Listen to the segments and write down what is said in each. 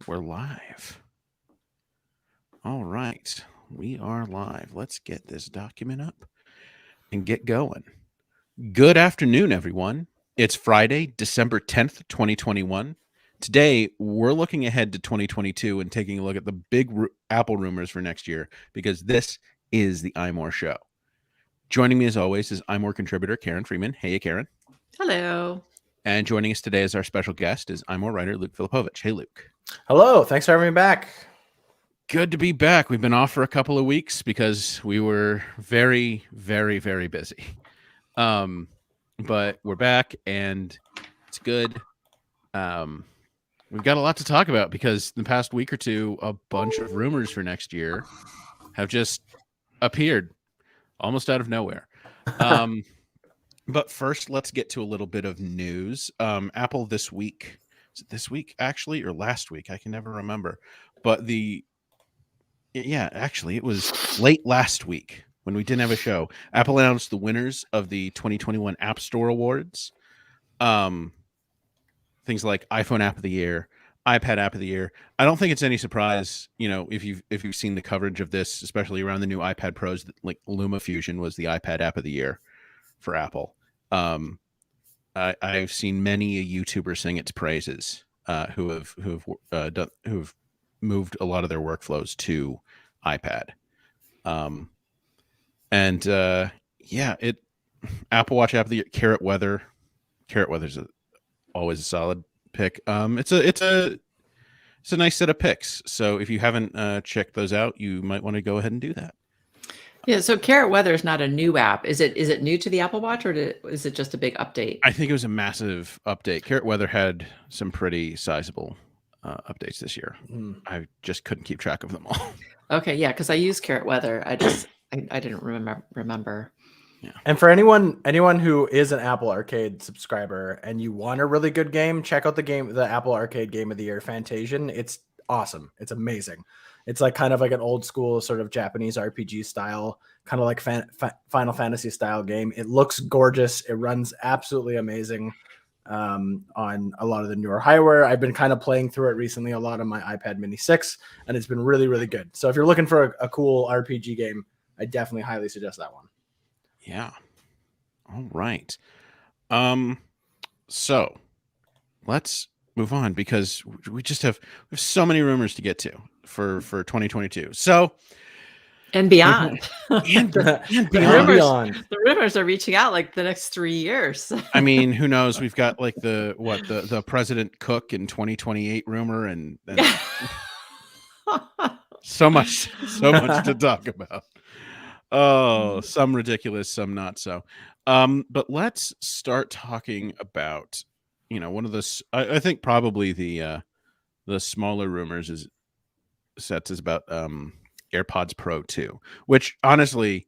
We're live. All right. We are live. Let's get this document up and get going. Good afternoon, everyone. It's Friday, December 10th, 2021. Today, we're looking ahead to 2022 and taking a look at the big Apple rumors for next year because this is the iMore show. Joining me as always is iMore contributor Karen Freeman. Hey, Karen. Hello. And joining us today as our special guest is iMore writer Luke Filipovich. Hey, Luke. Hello. Thanks for having me back. Good to be back. We've been off for a couple of weeks because we were very, very, very busy. But we're back and it's good. We've got a lot to talk about because in the past week or two, a bunch of rumors for next year have just appeared almost out of nowhere. But first, let's get to a little bit of news. Apple this week, is it this week actually, or last week? I can never remember. But actually, it was late last week when we didn't have a show. Apple announced the winners of the 2021 App Store Awards. Things like iPhone App of the Year, iPad App of the Year. I don't think it's any surprise, if you've seen the coverage of this, especially around the new iPad Pros, like LumaFusion was the iPad App of the Year for Apple. I've seen many a YouTuber sing its praises who have moved a lot of their workflows to iPad. Apple Watch App of the Year, Carrot Weather. Carrot Weather's always a solid pick. It's a nice set of picks. So if you haven't checked those out, you might want to go ahead and do that. Yeah, so Carrot Weather is not a new app. Is it new to the Apple Watch, or is it just a big update? I think it was a massive update. Carrot Weather had some pretty sizable updates this year. I just couldn't keep track of them all. Okay, yeah, because I use Carrot Weather. I didn't remember. Yeah. And for anyone who is an Apple Arcade subscriber and you want a really good game, check out the Apple Arcade Game of the Year, Fantasian. It's awesome. It's amazing. It's like kind of like an old school sort of Japanese RPG style, kind of like Final Fantasy style game. It looks gorgeous. It runs absolutely amazing on a lot of the newer hardware. I've been kind of playing through it recently, a lot on my iPad Mini 6, and it's been really, really good. So if you're looking for a cool RPG game, I definitely highly suggest that one. Yeah. All right. So let's move on because we have so many rumors to get to for 2022. So and beyond. and beyond. The rumors are reaching out like the next 3 years. I mean, who knows? We've got like the President Cook in 2028 rumor and so much to talk about. Oh, some ridiculous, some not so. But let's start talking about, one of the, I think probably the smaller rumors is about AirPods Pro 2, which honestly,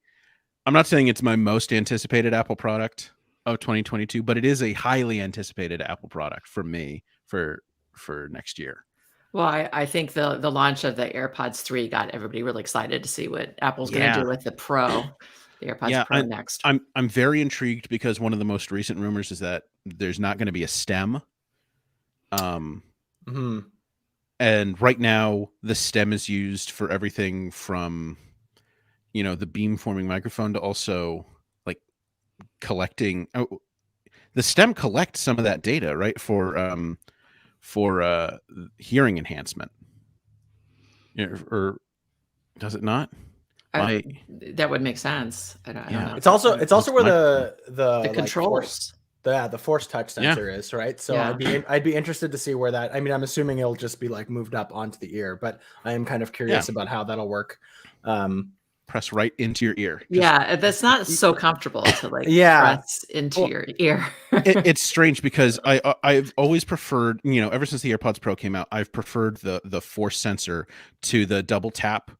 I'm not saying it's my most anticipated Apple product of 2022, but it is a highly anticipated Apple product for me for next year. Well, I think the launch of the AirPods 3 got everybody really excited to see what Apple's going to do with the Pro, the AirPods Pro next. I'm very intrigued because one of the most recent rumors is that there's not going to be a stem. And right now the stem is used for everything from, the beamforming microphone to also like collecting. The stem collects some of that data, right? For hearing enhancement, or does it not? That would make sense. I don't know. It's also where the controls, the force touch sensor is, right? So I'd be interested to see where that. I mean, I'm assuming it'll just be like moved up onto the ear, but I am kind of curious about how that'll work. Press right into your ear. That's not so comfortable to press into your ear. It's strange because I've always preferred, ever since the AirPods Pro came out, I've preferred the force sensor to the double tap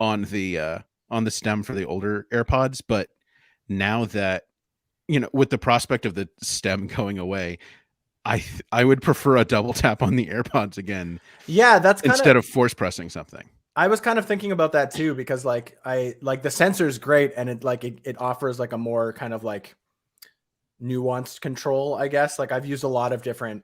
on the stem for the older AirPods. But now that, with the prospect of the stem going away, I would prefer a double tap on the AirPods again. Yeah, that's instead of force pressing something. I was kind of thinking about that too, because the sensor is great and it offers like a more kind of like nuanced control, I guess. Like I've used a lot of different,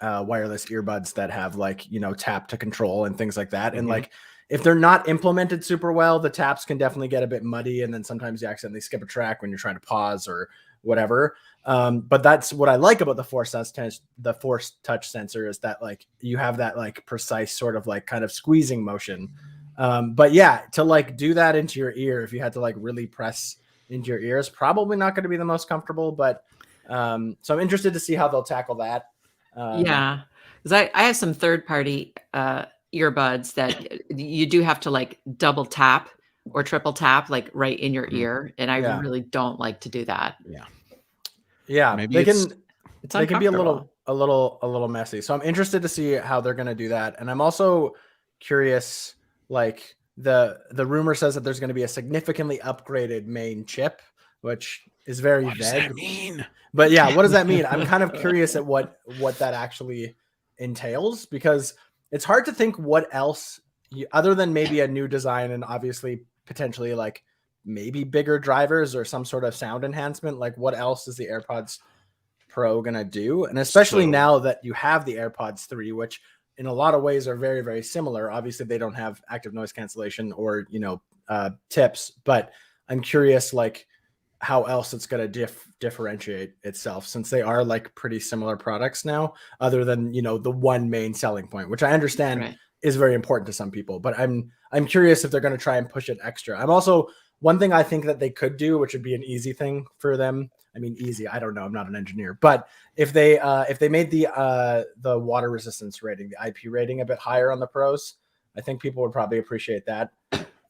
wireless earbuds that have like, you know, tap to control and things like that. And like, if they're not implemented super well, the taps can definitely get a bit muddy. And then sometimes you accidentally skip a track when you're trying to pause or whatever. But that's what I like about the Force touch sensor is that like you have that like precise sort of like kind of squeezing motion. But yeah, to like do that into your ear, if you had to like really press into your ears, probably not going to be the most comfortable, but so I'm interested to see how they'll tackle that. Yeah, because I have some third-party earbuds that you do have to like double tap or triple tap like right in your ear, and I really don't like to do that. Yeah, maybe it's they can be a little messy. So I'm interested to see how they're going to do that, and I'm also curious. Like the rumor says that there's going to be a significantly upgraded main chip, which is very vague. What does that mean? But yeah, what does that mean? I'm kind of curious at what that actually entails, because it's hard to think what else other than maybe a new design and obviously potentially like maybe bigger drivers or some sort of sound enhancement. Like what else is the AirPods Pro going to do? And especially now that you have the AirPods 3, which in a lot of ways are very, very similar. Obviously they don't have active noise cancellation or, you know, tips, but I'm curious, like, how else it's going to differentiate itself, since they are like pretty similar products now, other than, you know, the one main selling point, which I understand is very important to some people, but I'm curious if they're going to try and push it extra. I'm also, one thing I think that they could do, which would be an easy thing for them. I mean, easy, I don't know, I'm not an engineer, but if they made the water resistance rating, the IP rating a bit higher on the Pros, I think people would probably appreciate that.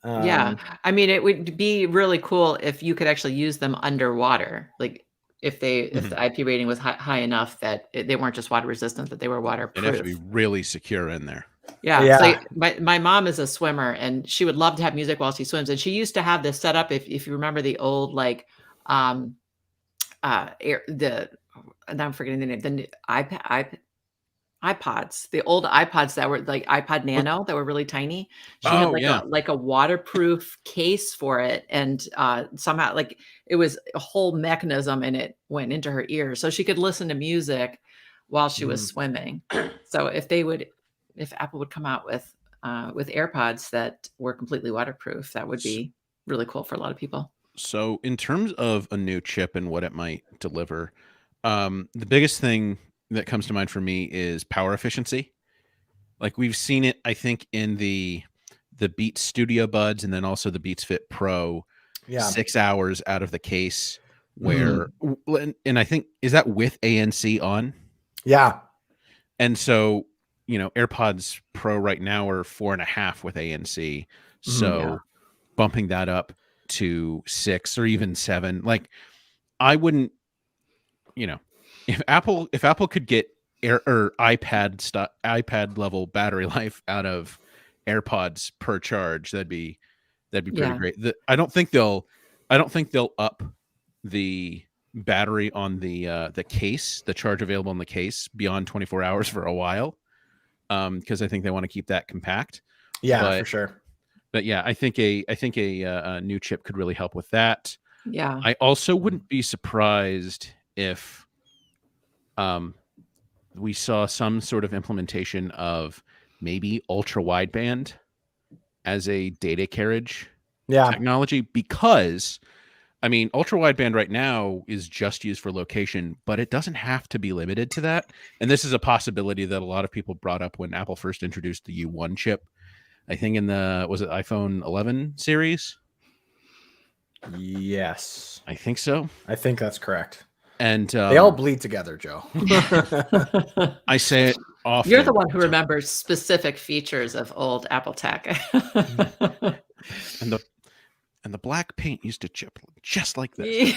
Yeah, I mean, it would be really cool if you could actually use them underwater. Like if the IP rating was high enough that they weren't just water resistant, that they were waterproof. It'd have to be really secure in there. Yeah. So my mom is a swimmer, and she would love to have music while she swims. And she used to have this set up. If you remember the old like, and I'm forgetting the name, the iPods, the old iPods that were like iPod Nano that were really tiny. She had like a waterproof case for it. And somehow like it was a whole mechanism and it went into her ear so she could listen to music while she was swimming. So if Apple would come out with AirPods that were completely waterproof, that would be really cool for a lot of people. So in terms of a new chip and what it might deliver, the biggest thing that comes to mind for me is power efficiency. Like we've seen it, I think, in the Beats Studio Buds and then also the Beats Fit Pro, 6 hours out of the case where, and I think, is that with ANC on? Yeah. And so, you know, AirPods Pro right now are 4.5 with ANC. So bumping that up to 6 or even 7, like I wouldn't, you know, if Apple could get iPad level battery life out of AirPods per charge, that'd be pretty great. I don't think they'll up the battery on the case, the charge available in the case, beyond 24 hours for a while, because I think they want to keep that compact. For sure. But yeah, I think a new chip could really help with that. Yeah. I also wouldn't be surprised if we saw some sort of implementation of maybe ultra wideband as a data carriage technology, because I mean, ultra wideband right now is just used for location, but it doesn't have to be limited to that. And this is a possibility that a lot of people brought up when Apple first introduced the U1 chip. I think in was it iPhone 11 series? Yes. I think so. I think that's correct. And they all bleed together, Joe. I say it often. You're the one who remembers specific features of old Apple tech. And the black paint used to chip just like this.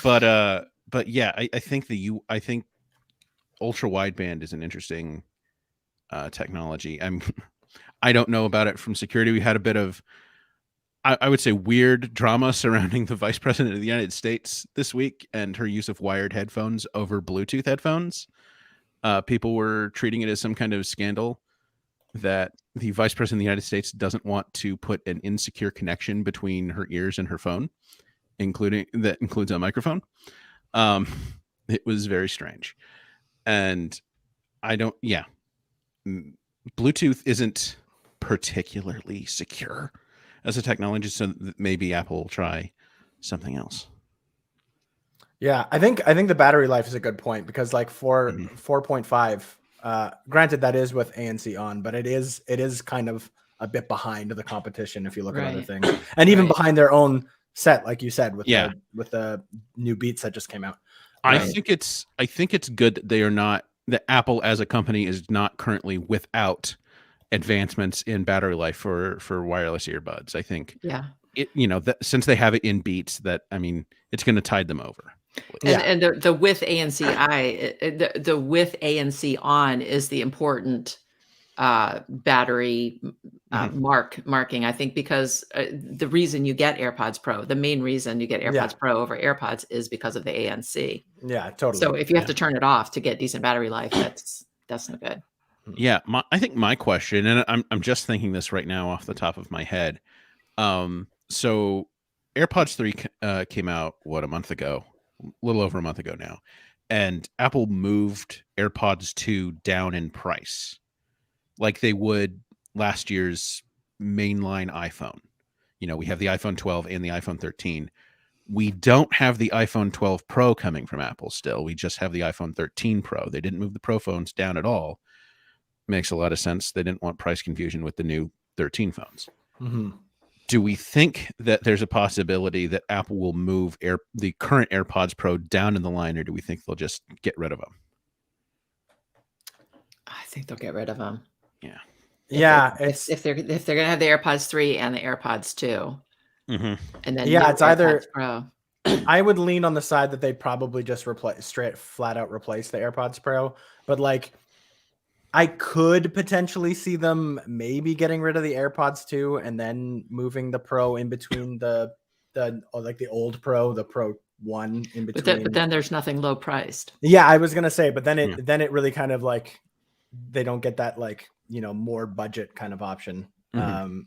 But yeah, I think I think ultra wideband is an interesting technology. I don't know about it from security. We had a bit of, I would say, weird drama surrounding the Vice President of the United States this week and her use of wired headphones over Bluetooth headphones. People were treating it as some kind of scandal that the Vice President of the United States doesn't want to put an insecure connection between her ears and her phone, that includes a microphone. It was very strange. And I don't. Yeah, Bluetooth isn't particularly secure as a technology, so maybe Apple will try something else. Yeah, I think the battery life is a good point because like for 4.5, granted that is with ANC on, but it is kind of a bit behind the competition if you look at other Right. things, and even Right. behind their own set, like you said, with Yeah. the new Beats that just came out. I think it's good that they are not, that Apple as a company is not currently without advancements in battery life for wireless earbuds. I think Yeah. it, that since they have it in Beats, that I mean, it's going to tide them over. And the with ANC the with ANC on is the important battery marking, I think, because the reason you get AirPods Pro, the main reason you get AirPods Pro over AirPods is because of the ANC. Yeah, totally. So if you have to turn it off to get decent battery life, that's no good. Yeah, I think my question, and I'm just thinking this right now off the top of my head. So AirPods 3 came out a month ago, a little over a month ago now, and Apple moved AirPods 2 down in price, like they would last year's mainline iPhone. We have the iPhone 12 and the iPhone 13. We don't have the iPhone 12 Pro coming from Apple still. We just have the iPhone 13 Pro. They didn't move the Pro phones down at all. Makes a lot of sense. They didn't want price confusion with the new 13 phones. Do we think that there's a possibility that Apple will move the current AirPods Pro down in the line, or do we think they'll just get rid of them? I think they'll get rid of them. Yeah. If they're going to have the AirPods 3 and the AirPods 2. And then it's either Pro. I would lean on the flat out replace the AirPods Pro, but like I could potentially see them maybe getting rid of the AirPods 2 and then moving the Pro in between the old Pro, the Pro 1 in between. But then there's nothing low priced. Yeah, I was gonna say, but then it really kind of like they don't get that like more budget kind of option,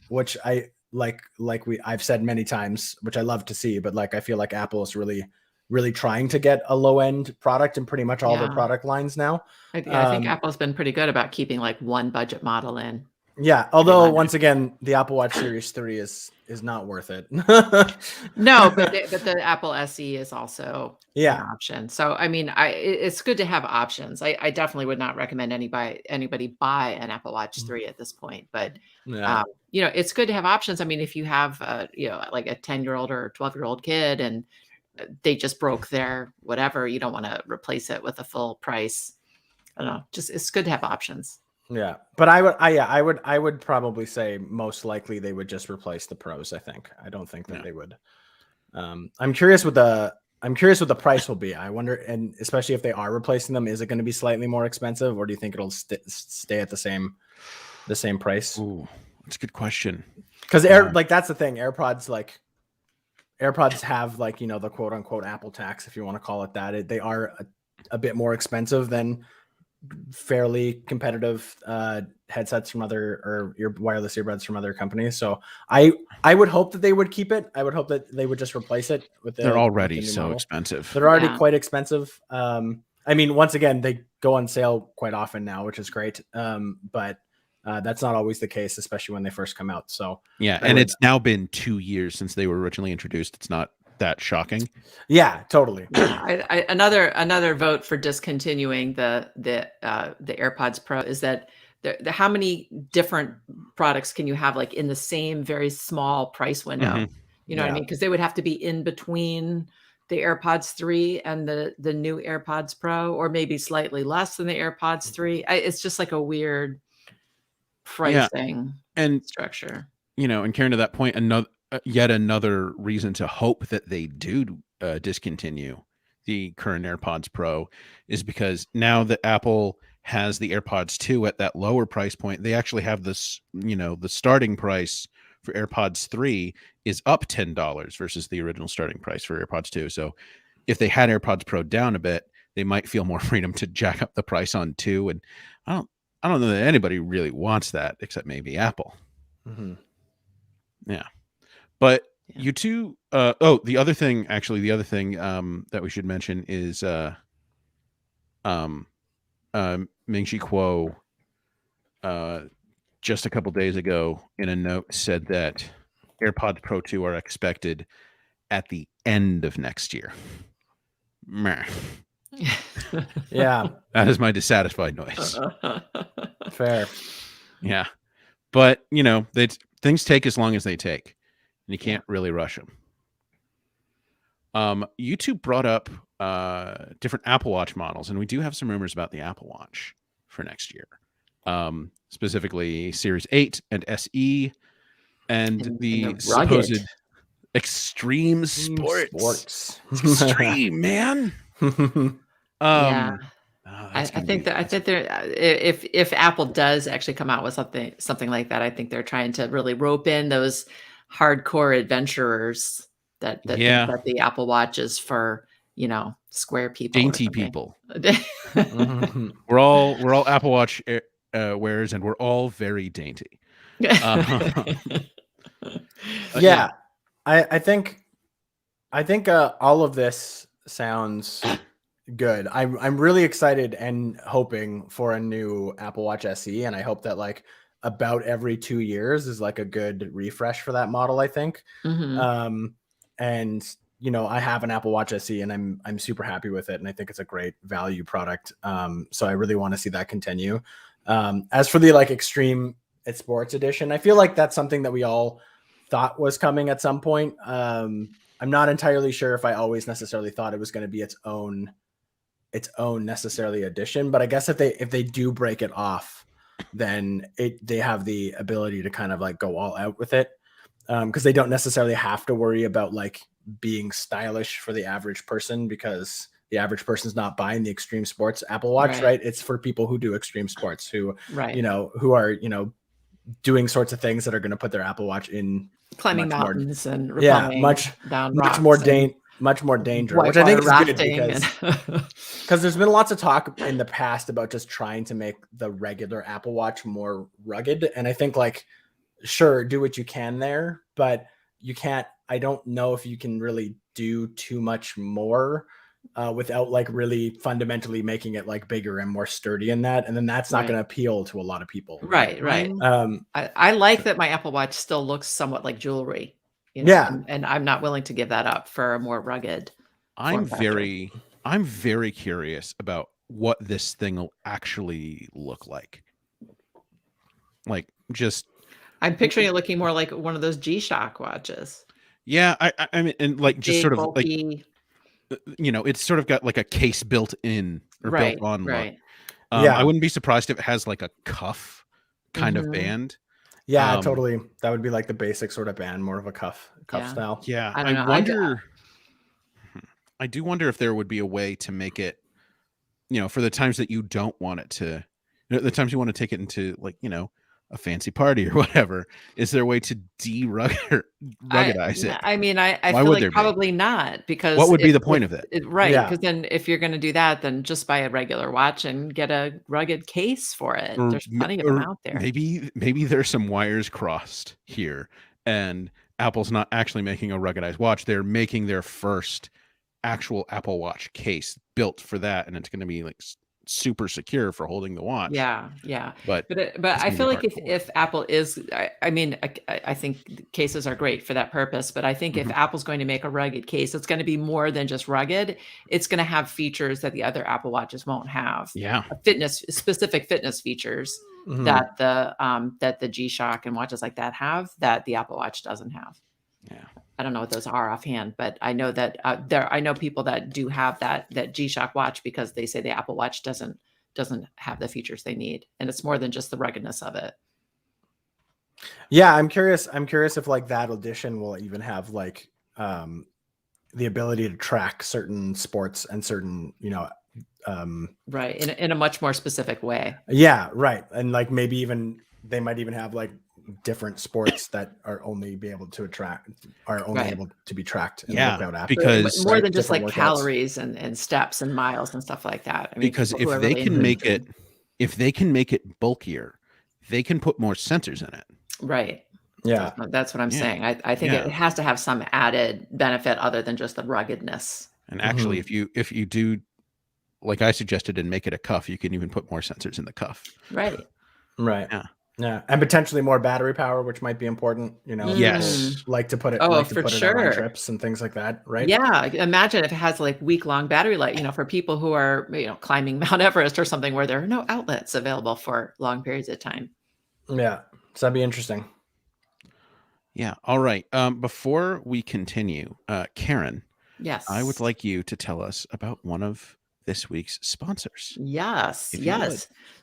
which I I've said many times, which I love to see, but like I feel like Apple is really trying to get a low end product in pretty much all their product lines now. I think Apple's been pretty good about keeping like one budget model in. Yeah, although once again, the Apple Watch Series 3 is not worth it. No, but the Apple SE is also an option. So I mean, it's good to have options. I definitely would not recommend anybody buy an Apple Watch 3 at this point, but it's good to have options. I mean, if you have like a 10-year-old or 12-year-old kid and they just broke their whatever, you don't want to replace it with a full price. I don't know. Just it's good to have options. Yeah, but I would probably say most likely they would just replace the Pros. I don't think that they would. I'm curious what the price will be. I wonder, and especially if they are replacing them, is it going to be slightly more expensive, or do you think it'll stay at the same price? Ooh, that's a good question. Because that's the thing. AirPods have the quote unquote Apple tax, if you want to call it that. They are a bit more expensive than fairly competitive headsets from other wireless earbuds from other companies. So I would hope that they would keep it. I would hope that they would just replace it with they're already so expensive. They're already quite expensive. I mean, once again, they go on sale quite often now, which is great. But that's not always the case, especially when they first come out. So it's now been 2 years since they were originally introduced. It's not that shocking. Yeah, totally. Another vote for discontinuing the AirPods Pro is that how many different products can you have like in the same very small price window? You know what I mean? Because they would have to be in between the AirPods 3 and the new AirPods Pro, or maybe slightly less than the AirPods 3. It's just like a weird pricing and structure. And Karen, to that point, yet another reason to hope that they do discontinue the current AirPods Pro is because now that Apple has the AirPods 2 at that lower price point, they actually have this, the starting price for AirPods 3 is up $10 versus the original starting price for AirPods 2. So if they had AirPods Pro down a bit, they might feel more freedom to jack up the price on 2. And I don't know that anybody really wants that except maybe Apple. Yeah. But you two, the other thing that we should mention is Ming-Chi Kuo, just a couple days ago in a note said that AirPods Pro 2 are expected at the end of next year. Meh. Yeah. That is my dissatisfied noise. Fair. Yeah. But, things take as long as they take, and you can't really rush them. YouTube brought up different Apple Watch models, and we do have some rumors about the Apple Watch for next year. Specifically Series 8 and SE, and the supposed extreme sports. Extreme, man. Yeah. I think if Apple does actually come out with something like that, I think they're trying to really rope in those hardcore adventurers that think that the Apple Watch is for, square people, dainty people. We're all Apple Watch wearers, and we're all very dainty. Yeah. I think all of this sounds good. I'm really excited and hoping for a new Apple Watch SE, and I hope that like about every 2 years is like a good refresh for that model, I think. And I have an Apple Watch SE, and I'm super happy with it, and I think it's a great value product. So I really want to see that continue. As for the like extreme sports edition, I feel like that's something that we all thought was coming at some point. I'm not entirely sure if I always necessarily thought it was going to be its own necessarily edition, but I guess if they do break it off, then they have the ability to kind of like go all out with it, because they don't necessarily have to worry about like being stylish for the average person, because the average person's not buying the extreme sports Apple Watch, right? It's for people who do extreme sports, who who are doing sorts of things that are going to put their Apple Watch in climbing mountains and rappelling down much more dangerous, which I think is good, because there's been lots of talk in the past about just trying to make the regular Apple Watch more rugged, and I think like sure, do what you can there, but you can't. I don't know if you can really do too much more without like really fundamentally making it like bigger and more sturdy in that, and then that's not going to appeal to a lot of people. Right. I like that my Apple Watch still looks somewhat like jewelry. And I'm not willing to give that up for a more rugged. I'm very curious about what this thing will actually look like. Like, just I'm picturing it looking more like one of those G-Shock watches. Yeah, I mean, and like just sort of bulky, like it's sort of got like a case built in or built on. Right. I wouldn't be surprised if it has like a cuff kind of band. Yeah, totally. That would be like the basic sort of band, more of a cuff style. Yeah, I don't know. I do wonder if there would be a way to make it, for the times that you don't want it to, the times you want to take it into like, a fancy party or whatever. Is there a way to ruggedize it? I mean, I feel like probably not, because what would be the point of it? Right. Because then if you're going to do that, then just buy a regular watch and get a rugged case for it. There's plenty of them out there. Maybe there's some wires crossed here, and Apple's not actually making a ruggedized watch. They're making their first actual Apple Watch case built for that, and it's going to be like super secure for holding the watch. Yeah. But I feel like if Apple is, I think cases are great for that purpose, but I think if Apple's going to make a rugged case, it's going to be more than just rugged. It's going to have features that the other Apple Watches won't have. Yeah. Specific fitness features that the G-Shock and watches like that have, that the Apple Watch doesn't have. Yeah. I don't know what those are offhand, but I know that I know people that do have that G-Shock watch, because they say the Apple Watch doesn't have the features they need, and it's more than just the ruggedness of it. Yeah, I'm curious if like that edition will even have like the ability to track certain sports and certain right, in a much more specific way. Yeah, right, and like maybe even they might even have like different sports that are only able to be tracked. And yeah, worked out after. Because more than just like workouts, calories and steps and miles and stuff like that. I mean, because if they can make it bulkier, they can put more sensors in it. Right. Yeah, that's what I'm saying. I think it has to have some added benefit other than just the ruggedness. And actually, if you do like I suggested, and make it a cuff. You can even put more sensors in the cuff. Right. Yeah, and potentially more battery power, which might be important. Yes. Like to put it, For on sure. trips and things like that, right? Yeah, imagine if it has like week-long battery life, for people who are, climbing Mount Everest or something where there are no outlets available for long periods of time. Yeah, so that'd be interesting. Yeah. All right. Before we continue, Karen, Yes. I would like you to tell us about one of this week's sponsors. Yes.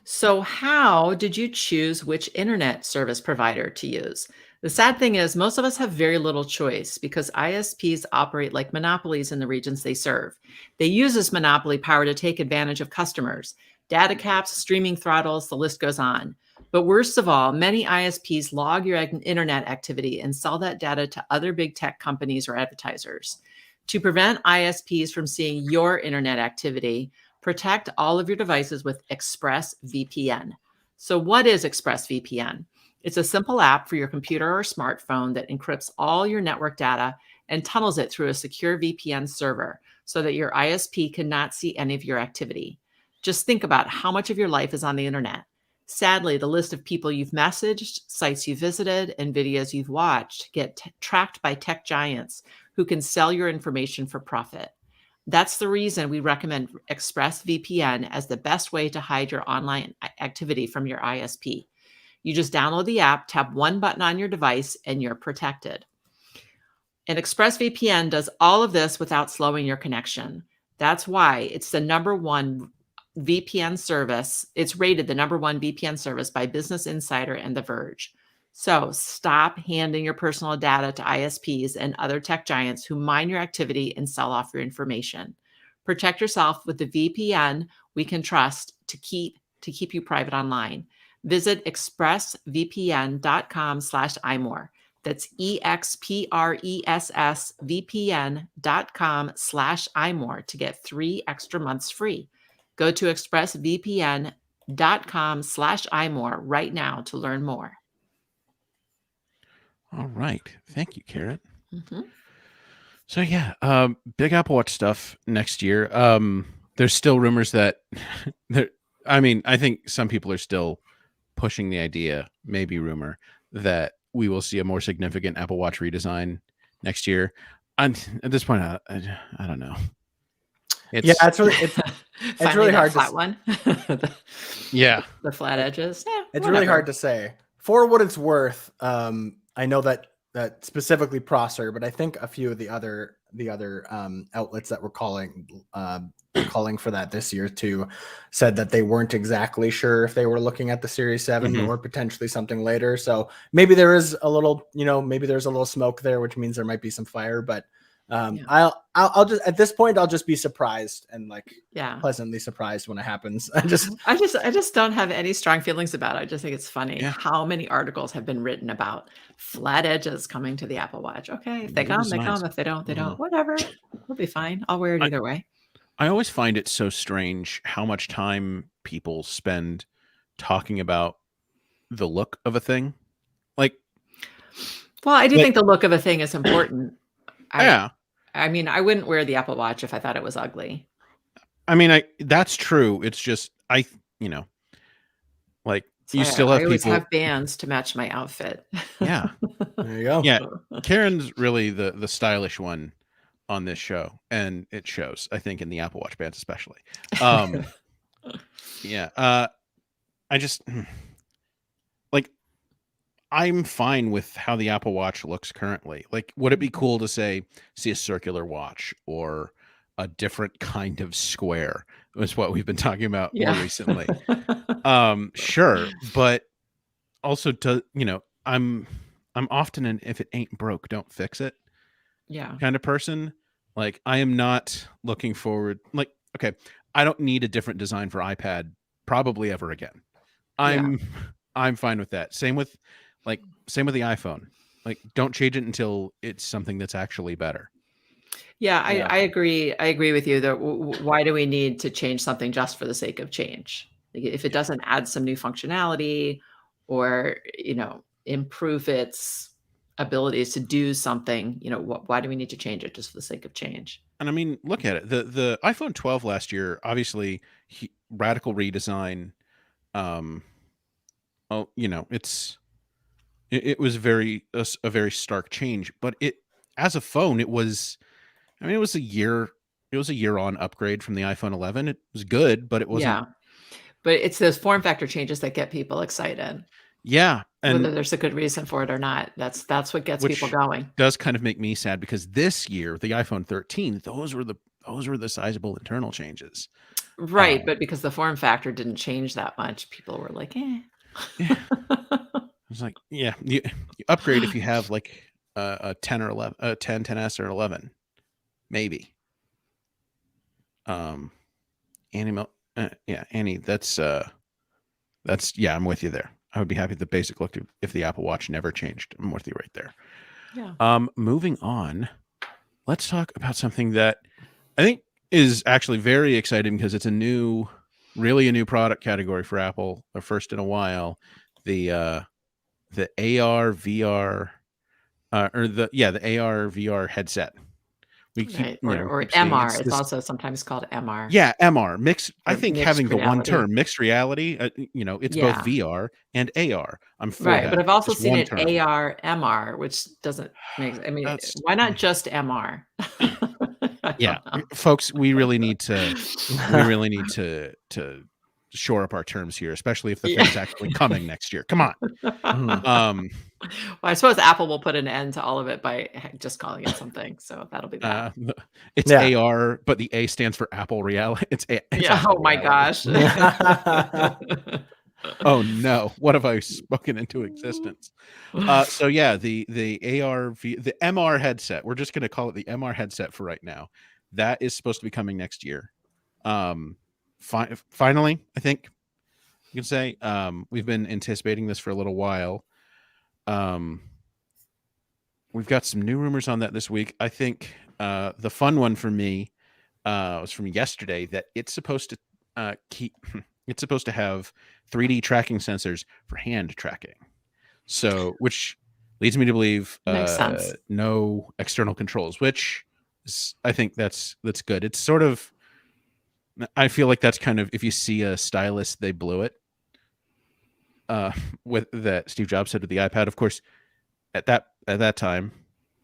So how did you choose which internet service provider to use? The sad thing is most of us have very little choice because ISPs operate like monopolies in the regions they serve. They use this monopoly power to take advantage of customers, data caps, streaming throttles, the list goes on. But worst of all, many ISPs log your internet activity and sell that data to other big tech companies or advertisers. To prevent ISPs from seeing your internet activity, protect all of your devices with ExpressVPN. So what is ExpressVPN? It's a simple app for your computer or smartphone that encrypts all your network data and tunnels it through a secure VPN server so that your ISP cannot see any of your activity. Just think about how much of your life is on the internet. Sadly, the list of people you've messaged, sites you visited, and videos you've watched get tracked by tech giants who can sell your information for profit. That's the reason we recommend ExpressVPN as the best way to hide your online activity from your ISP. You just download the app, tap one button on your device, and you're protected. And ExpressVPN does all of this without slowing your connection. That's why it's the number one VPN service. It's rated the number one VPN service by Business Insider and The Verge. So stop handing your personal data to ISPs and other tech giants who mine your activity and sell off your information. Protect yourself with the VPN we can trust to keep you private online. Visit expressvpn.com/iMore. That's expressvpn.com/iMore to get 3 extra months free. Go to expressvpn.com/iMore right now to learn more. All right. Thank you, Karen. Mm-hmm. So yeah, big Apple Watch stuff next year. There's still rumors that I think some people are still pushing the idea, maybe rumor, that we will see a more significant Apple Watch redesign next year. And at this point, I don't know. It's really hard flat to one. The flat edges. Yeah, it's really hard to say. For what it's worth, I know that specifically Prosser, but I think a few of the other outlets that were calling for that this year too said that they weren't exactly sure if they were looking at the Series 7 or potentially something later. So maybe there is a little, maybe there's a little smoke there, which means there might be some fire. But I'll just at this point I'll just be surprised and pleasantly surprised when it happens. I just don't have any strong feelings about it. I just think it's funny how many articles have been written about flat edges coming to the Apple Watch. Okay, if they come, they come. If they don't, they don't. Whatever, we'll be fine. I'll wear it either way. I always find it so strange how much time people spend talking about the look of a thing. Well, I do think the look of a thing is important. I mean, I wouldn't wear the Apple Watch if I thought it was ugly. I mean, that's true. It's just you still have people. I always have bands to match my outfit. Yeah, there you go. Yeah, Karen's really the stylish one on this show, and it shows. I think in the Apple Watch bands, especially. I just I'm fine with how the Apple Watch looks currently. Would it be cool to see a circular watch or a different kind of square? Was what we've been talking about more recently. Sure, but also I'm often an if it ain't broke, don't fix it. Yeah. Kind of person. I am not looking forward. Okay, I don't need a different design for iPad probably ever again. I'm fine with that. Same with the iPhone. Don't change it until it's something that's actually better. Yeah, I agree. I agree with you that why do we need to change something just for the sake of change? If it doesn't add some new functionality or, improve its abilities to do something, why do we need to change it just for the sake of change? And I mean, look at it. The iPhone 12 last year, obviously, radical redesign. Oh, it was a very stark change. But as a phone, it was. I mean, it was a year. It was a year-on upgrade from the iPhone 11. It was good, but it wasn't. Yeah, but it's those form factor changes that get people excited. Yeah, Whether and there's a good reason for it or not. That's what gets people which going. does kind of make me sad because this year, the iPhone 13, those were the sizable internal changes. Right, but because the form factor didn't change that much, people were like, "Eh." Yeah, I was like, yeah, you upgrade if you have like a 10 or 11, a 10, 10s or 11, maybe. Annie, yeah, Annie, that's yeah, I'm with you there. I would be happy with the basic look if the Apple Watch never changed. I'm with you right there. Yeah. Moving on, let's talk about something that I think is actually very exciting because it's really a new product category for Apple, the first in a while. The AR VR the AR VR headset. We keep Right, or keep saying MR. It's this. also sometimes called MR. Yeah, MR mixed. I Or think mixed having the one reality. term mixed reality, it's both Yeah. VR and AR. I'm for Right, that. but I've also Just seen one it term. AR, MR, which doesn't make. I mean, That's why not just MR? I yeah, don't know. folks. We really need to shore up our terms here, especially if the Yeah. thing's actually coming next year. Come on. Mhm. Well, I suppose Apple will put an end to all of it by just calling it something. So that'll be that. It's Yeah. AR, but the A stands for Apple Reality. It's Yeah. Apple Oh my Reality. gosh. Oh no, what have I spoken into existence? So yeah, the the MR headset. We're just going to call it the MR headset for right now. That is supposed to be coming next year. Finally, I think you can say we've been anticipating this for a little while. We've got some new rumors on that this week. I think the fun one for me was from yesterday that it's supposed to it's supposed to have 3D tracking sensors for hand tracking. So, which leads me to believe Makes sense. no external controls, which I think that's good. It's sort of, I feel like that's kind of, if you see a stylus, they blew it. With that Steve Jobs said with the iPad. Of course, at that time,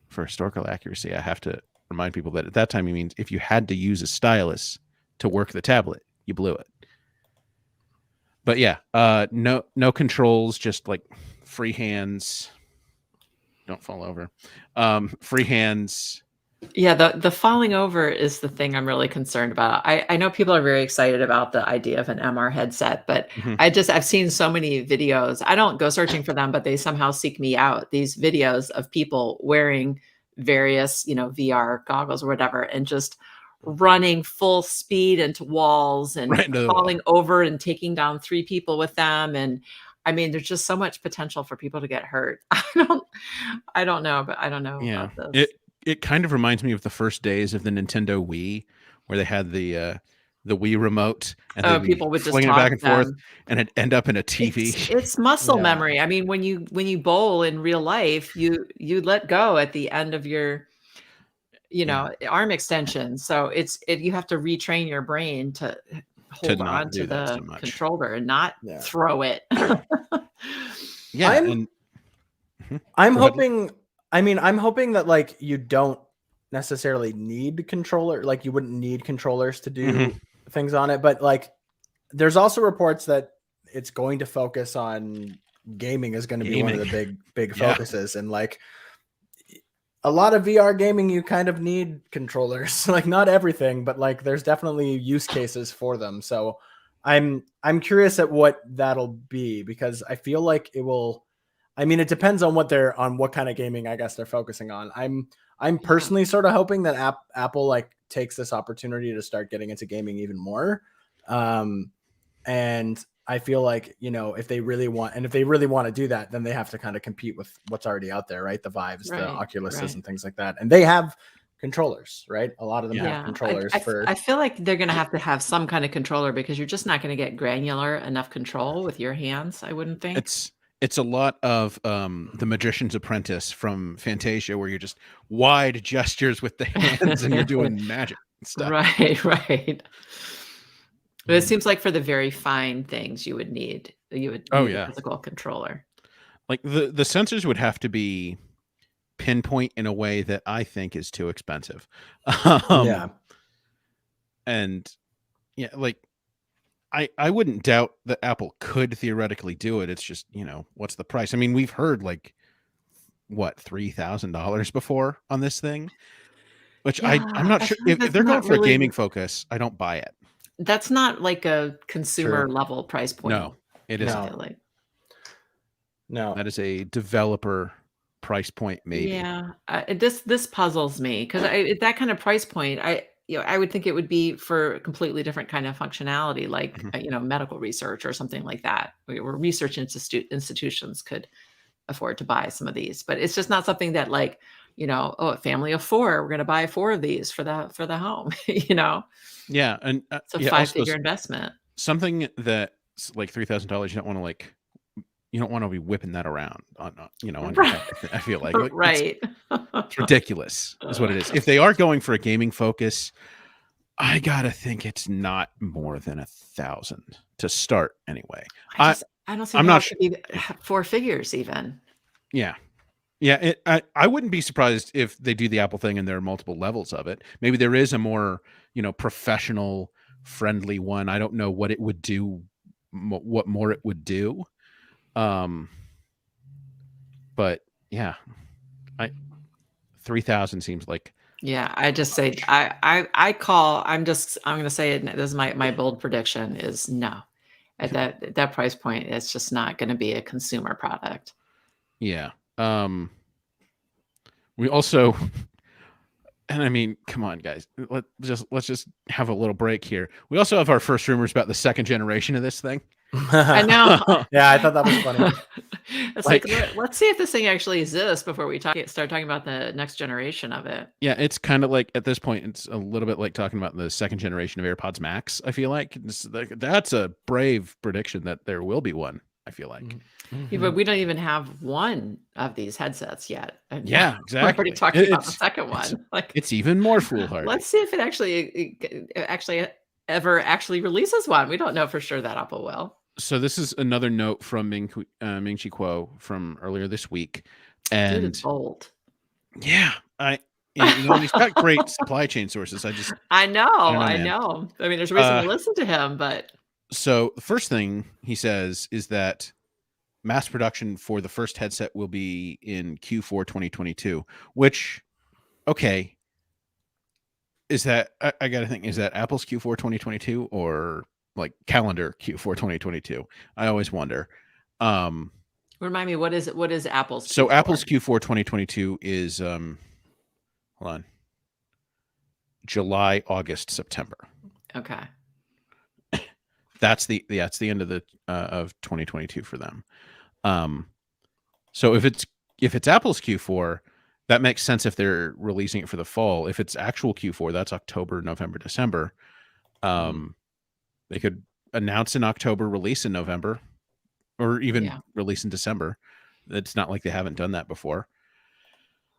for historical accuracy, I have to remind people that at that time, he means if you had to use a stylus to work the tablet, you blew it. But yeah, no controls, just like free hands. Don't fall over. Free hands. Yeah, the falling over is the thing I'm really concerned about. I know people are very excited about the idea of an MR headset, but Mhm. I've seen so many videos. I don't go searching for them, but they somehow seek me out. These videos of people wearing various, VR goggles or whatever, and just running full speed into walls and Right into the wall. falling over and taking down 3 people with them. And I mean, there's just so much potential for people to get hurt. I don't know, but I don't know Yeah, about this. it kind of reminds me of the first days of the Nintendo Wii, where they had the Wii remote and they'd be People would just flinging it back toss and forth, them. and it'd end up in a TV. It's muscle Yeah. memory. I mean, when you bowl in real life, you let go at the end of your, arm extension. So you have to retrain your brain to hold not on do to that so the much. controller and not Yeah. throw it. Yeah, I'm Go ahead. hoping. I mean, I'm hoping that like you don't necessarily need controller. Like you wouldn't need controllers to do things on it. But like, there's also reports that it's going to focus on gaming is going to be one of the big Yeah. focuses, and like a lot of VR gaming, you kind of need controllers. Like not everything, but like there's definitely use cases for them. So I'm curious at what that'll be because I feel like it will. I mean, it depends on what kind of gaming I guess they're focusing on. I'm personally sort of hoping that Apple like takes this opportunity to start getting into gaming even more. And I feel like, if they really want to do that, then they have to kind of compete with what's already out there, right? The Vives, the Oculuses and things like that. And they have controllers, right? A lot of them have controllers I feel like they're going to have some kind of controller because you're just not going to get granular enough control with your hands. I wouldn't think it's a lot of The Magician's Apprentice from Fantasia, where you're just wide gestures with the hands and you're doing magic and stuff. Right. But it seems like for the very fine things you would need a physical controller. Like the sensors would have to be pinpoint in a way that I think is too expensive. And yeah, like I wouldn't doubt that Apple could theoretically do it. It's just, what's the price? I mean, we've heard like what, $3,000 before on this thing, which I'm not sure if they're going for a gaming focus. I don't buy it. That's not like a consumer level price point. No, it isn't. No, that is a developer price point, maybe. Yeah, this puzzles me because at that kind of price point, I would think it would be for a completely different kind of functionality, like medical research or something like that, where research institutions could afford to buy some of these. But it's just not something that like, a family of 4, we're going to buy 4 of these for the home. Yeah, and it's a 5-figure investment. Something that's like $3,000, you don't want to be whipping that around on your head, I feel like. Right. It's ridiculous is what it is. If they are going for a gaming focus, I gotta think it's not more than 1,000 to start anyway. I don't see. I'm not sure. 4 figures even. Yeah. I wouldn't be surprised if they do the Apple thing and there are multiple levels of it. Maybe there is a more professional friendly one. I don't know what it would do, what more it would do. But yeah, 3,000 seems like. Yeah, I just say I'm going to say it. This is my bold prediction is no. At that price point, it's just not going to be a consumer product. Yeah. We also, and I mean, come on, guys, let's just have a little break here. We also have our first rumors about the 2nd generation of this thing. I know. Yeah, I thought that was funny. It's like let's see if this thing actually exists before we start talking about the next generation of it. Yeah, it's kind of like at this point, it's a little bit like talking about the 2nd generation of AirPods Max. I feel like that's a brave prediction that there will be one. I feel like. Yeah, but we don't even have one of these headsets yet. Yeah, exactly. We're already talking about the second one. It's even more foolhardy. Let's see if it actually ever releases one. We don't know for sure that Apple will. So this is another note from Ming-Chi Kuo from earlier this week, and dude, it's old. Yeah, he's got great supply chain sources. I know. I mean, there's a reason to listen to him, but. So the first thing he says is that mass production for the first headset will be in Q4 2022, which, okay, is that, I got to think, is that Apple's Q4 2022 or like calendar Q4 2022? I always wonder. Remind me, what is Apple's Q4? So Apple's Q4 2022 is, hold on, July, August, September. Okay. That's the end of of 2022 for them. So if it's Apple's Q4, that makes sense if they're releasing it for the fall. If it's actual Q4, that's October, November, December. They could announce in October, release in November, or even release in December. It's not like they haven't done that before.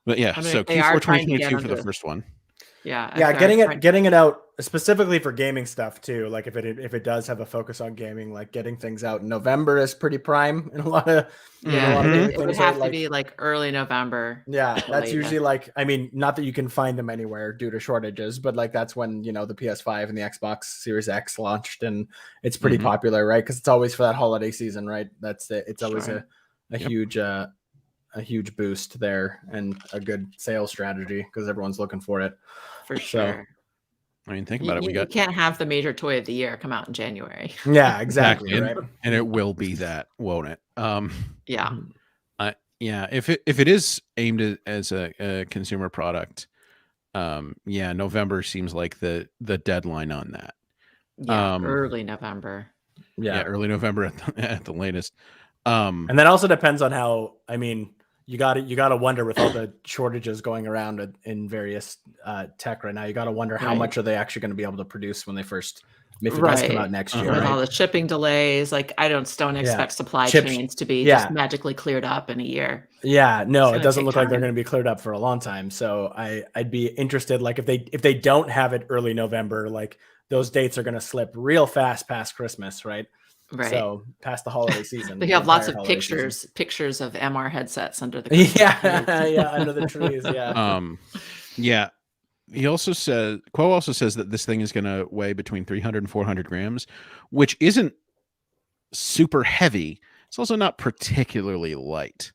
But yeah, I mean, so Q4 2022 for the first one. Yeah, getting it out specifically for gaming stuff too. Like if it does have a focus on gaming, like getting things out in November is pretty prime in a lot of it would have to be like early November. Yeah, that's usually like, I mean, not that you can find them anywhere due to shortages, but like that's when the PS5 and the Xbox Series X launched, and it's pretty popular, right? Because it's always for that holiday season, right? That's it. It's always a huge boost there and a good sales strategy because everyone's looking for it. For sure. I mean, think about it. You can't have the major toy of the year come out in January. Yeah, exactly. Right. And it will be that, won't it? Yeah. If it is aimed as a consumer product, November seems like the deadline on that. Yeah, early November. Yeah, early November at the latest. And that also depends on how, I mean, you got to wonder with all the shortages going around in various tech right now, you got to wonder how much are they actually going to be able to produce when they first if it does come out next year. With right? all the shipping delays, like I don't expect supply Chips- chains to be yeah. just magically cleared up in a year. Yeah, no, it gonna doesn't take look like they're time. going to be cleared up for a long time. So I'd be interested, like if they don't have it early November, like those dates are going to slip real fast past Christmas, right? Right. So past the holiday season. They the have lots entire of holiday season. pictures of MR headsets under the Christmas Yeah, trees. yeah, under the trees. Yeah. Yeah. He also says, Quo also says that this thing is going to weigh between 300 and 400 grams, which isn't super heavy. It's also not particularly light.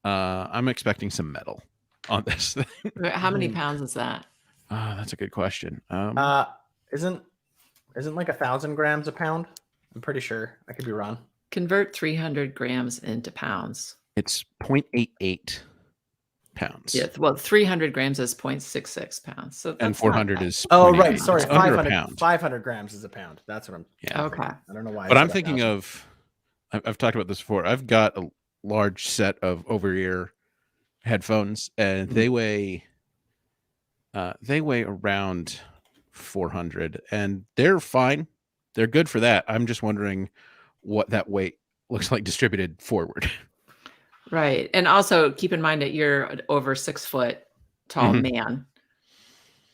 I'm expecting some metal on this thing. How many pounds is that? That's a good question. Isn't like 1,000 grams a pound? I'm pretty sure. I could be wrong. Convert 300 grams into pounds. It's 0.88 pounds. Yeah, well, 300 grams is 0.66 pounds. So and 400 is. Oh, 0.88. right. Sorry. It's under a 500, pound. 500 grams is a pound. That's what I'm. Yeah. Okay. I don't know why. But I'm thinking of. I've talked about this before. I've got a large set of over-ear headphones, and they weigh around 400, and they're fine. They're good for that. I'm just wondering what that weight looks like distributed forward. Right. And also keep in mind that you're an over 6 foot tall man.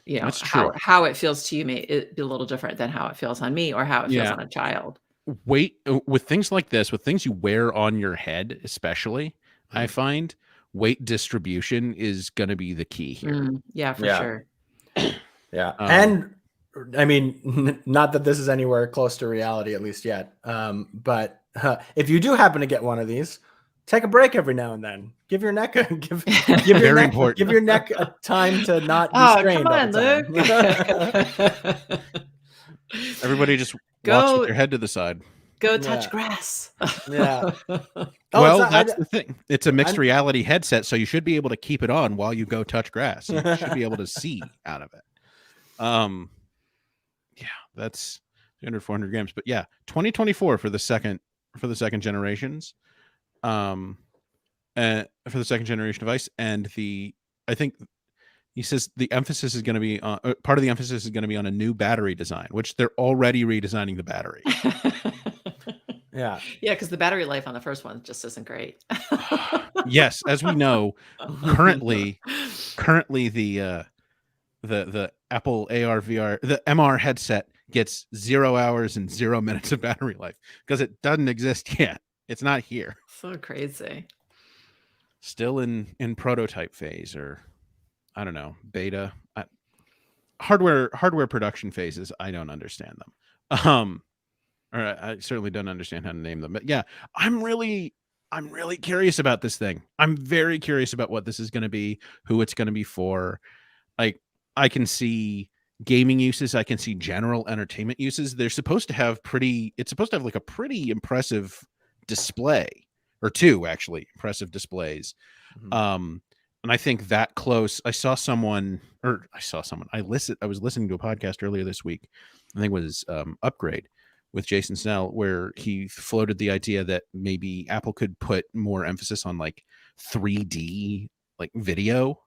You know, That's true. how it feels to you may be a little different than how it feels on me or how it feels on a child. Weight with things like this, with things you wear on your head, especially, I find weight distribution is going to be the key here. Yeah, for sure. Yeah. And I mean, not that this is anywhere close to reality, at least yet. But if you do happen to get one of these, take a break every now and then. Give your neck give your neck a time to not be strained. Come on, Luke. Everybody just walks with your head to the side. Go touch grass. Yeah. Well, that's the thing. It's a mixed reality headset, so you should be able to keep it on while you go touch grass. You should be able to see out of it. Yeah, that's 300, 400 grams. But yeah, 2024 for the second generations. For the second generation device, and I think he says the emphasis is going to be on part of the emphasis is going to be on a new battery design, which they're already redesigning the battery. Yeah, because the battery life on the first one just isn't great. Yes, as we know, currently the Apple AR VR, the MR headset gets 0 hours and 0 minutes of battery life because it doesn't exist yet. It's not here. So crazy. Still in prototype phase, or I don't know, beta. Hardware production phases. I don't understand them. Or I certainly don't understand how to name them. But yeah, I'm really curious about this thing. I'm very curious about what this is going to be, who it's going to be for. Like, I can see gaming uses. I can see general entertainment uses. It's supposed to have like a pretty impressive display, or two actually impressive displays. And I think that close, I was listening to a podcast earlier this week. I think it was Upgrade with Jason Snell, where he floated the idea that maybe Apple could put more emphasis on like 3D like video,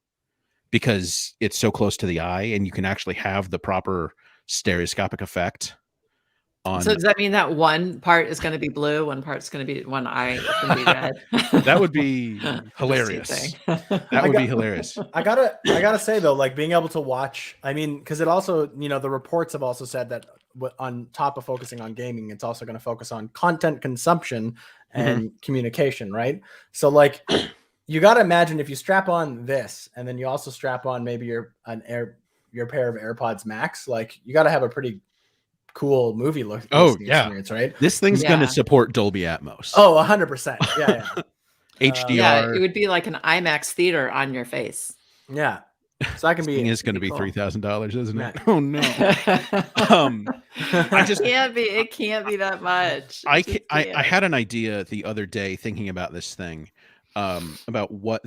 because it's so close to the eye and you can actually have the proper stereoscopic effect on. So does that mean that one part is going to be blue, one part's going to be one eye is going to be red? That would be hilarious. That would be hilarious. I gotta say though, like being able to watch, I mean, because it also, the reports have also said that on top of focusing on gaming, it's also going to focus on content consumption and communication, right? So like, you got to imagine if you strap on this and then you also strap on maybe your pair of AirPods Max, like you got to have a pretty cool movie look. Experience, right? This thing's going to support Dolby Atmos. Oh, 100%. Yeah. HDR. Yeah, it would be like an IMAX theater on your face. Yeah. So that can be. It's going to be $3,000, isn't it? Yeah. Oh no. It can't be that much. I had an idea the other day thinking about this thing, about what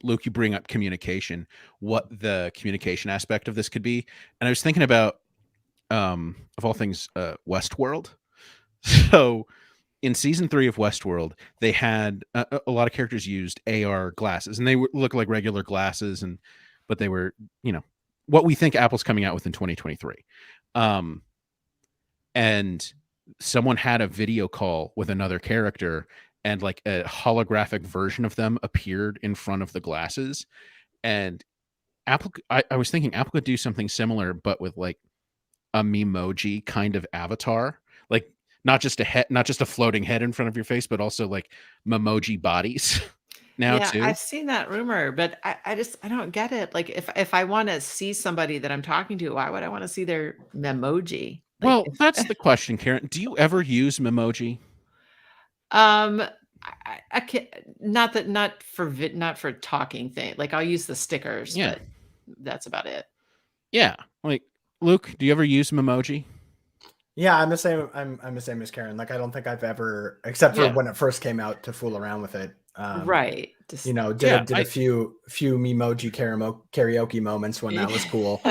Luke, you bring up communication, what the communication aspect of this could be. And I was thinking about, of all things, Westworld. So in season 3 of Westworld, they had a lot of characters used AR glasses, and they look like regular glasses, but they were, what we think Apple's coming out with in 2023. Um, and someone had a video call with another character, and like a holographic version of them appeared in front of the glasses. And I was thinking Apple could do something similar, but with like a Memoji kind of avatar, like not just a floating head in front of your face, but also like Memoji bodies now Yeah, too. I've seen that rumor, but I don't get it. Like if I want to see somebody that I'm talking to, why would I want to see their memoji? Like Well, that's the question, Karen. Do you ever use Memoji? um I can not for talking thing. Like I'll use the stickers, Yeah. but that's about it. Yeah. Like, Luke, do you ever use Memoji? Yeah, I'm the same. I'm the same as Karen. Like, I don't think I've ever, except for Yeah. when it first came out, to fool around with it. Right. Just, You know, did Yeah, a few Memoji karaoke moments when that was cool.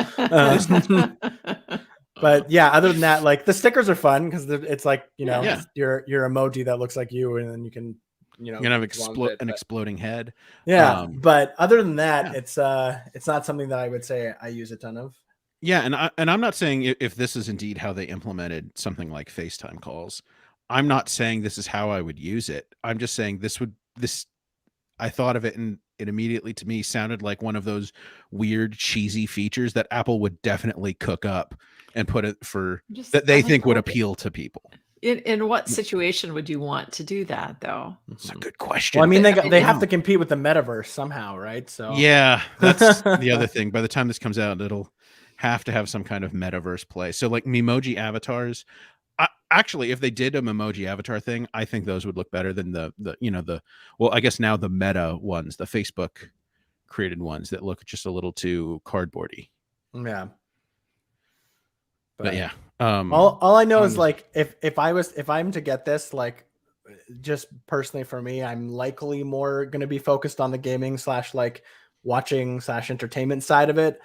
But yeah, other than that, like the stickers are fun because it's like, you know, Yeah. your emoji that looks like you, and then you can, you know, You're gonna have go on with it, an but- exploding head. Yeah, but other than that, yeah. it's not something that I would say I use a ton of. Yeah, and I'm not saying if this is indeed how they implemented something like FaceTime calls. I'm not saying this is how I would use it. I'm just saying this I thought of it, and it immediately to me sounded like one of those weird cheesy features that Apple would definitely cook up and put it for that they think would appeal to people. In what situation would you want to do that though? It's a good question. Well, I mean, they have to compete with the metaverse somehow, right? So yeah, that's the other thing. By the time this comes out, it'll have to have some kind of metaverse play. So like Memoji avatars. Actually, if they did a Memoji avatar thing, I think those would look better than well, I guess now the Meta ones, the Facebook created ones that look just a little too cardboardy. Yeah. But yeah, all I know is like if I'm to get this, like just personally for me, I'm likely more going to be focused on the gaming / like watching / entertainment side of it.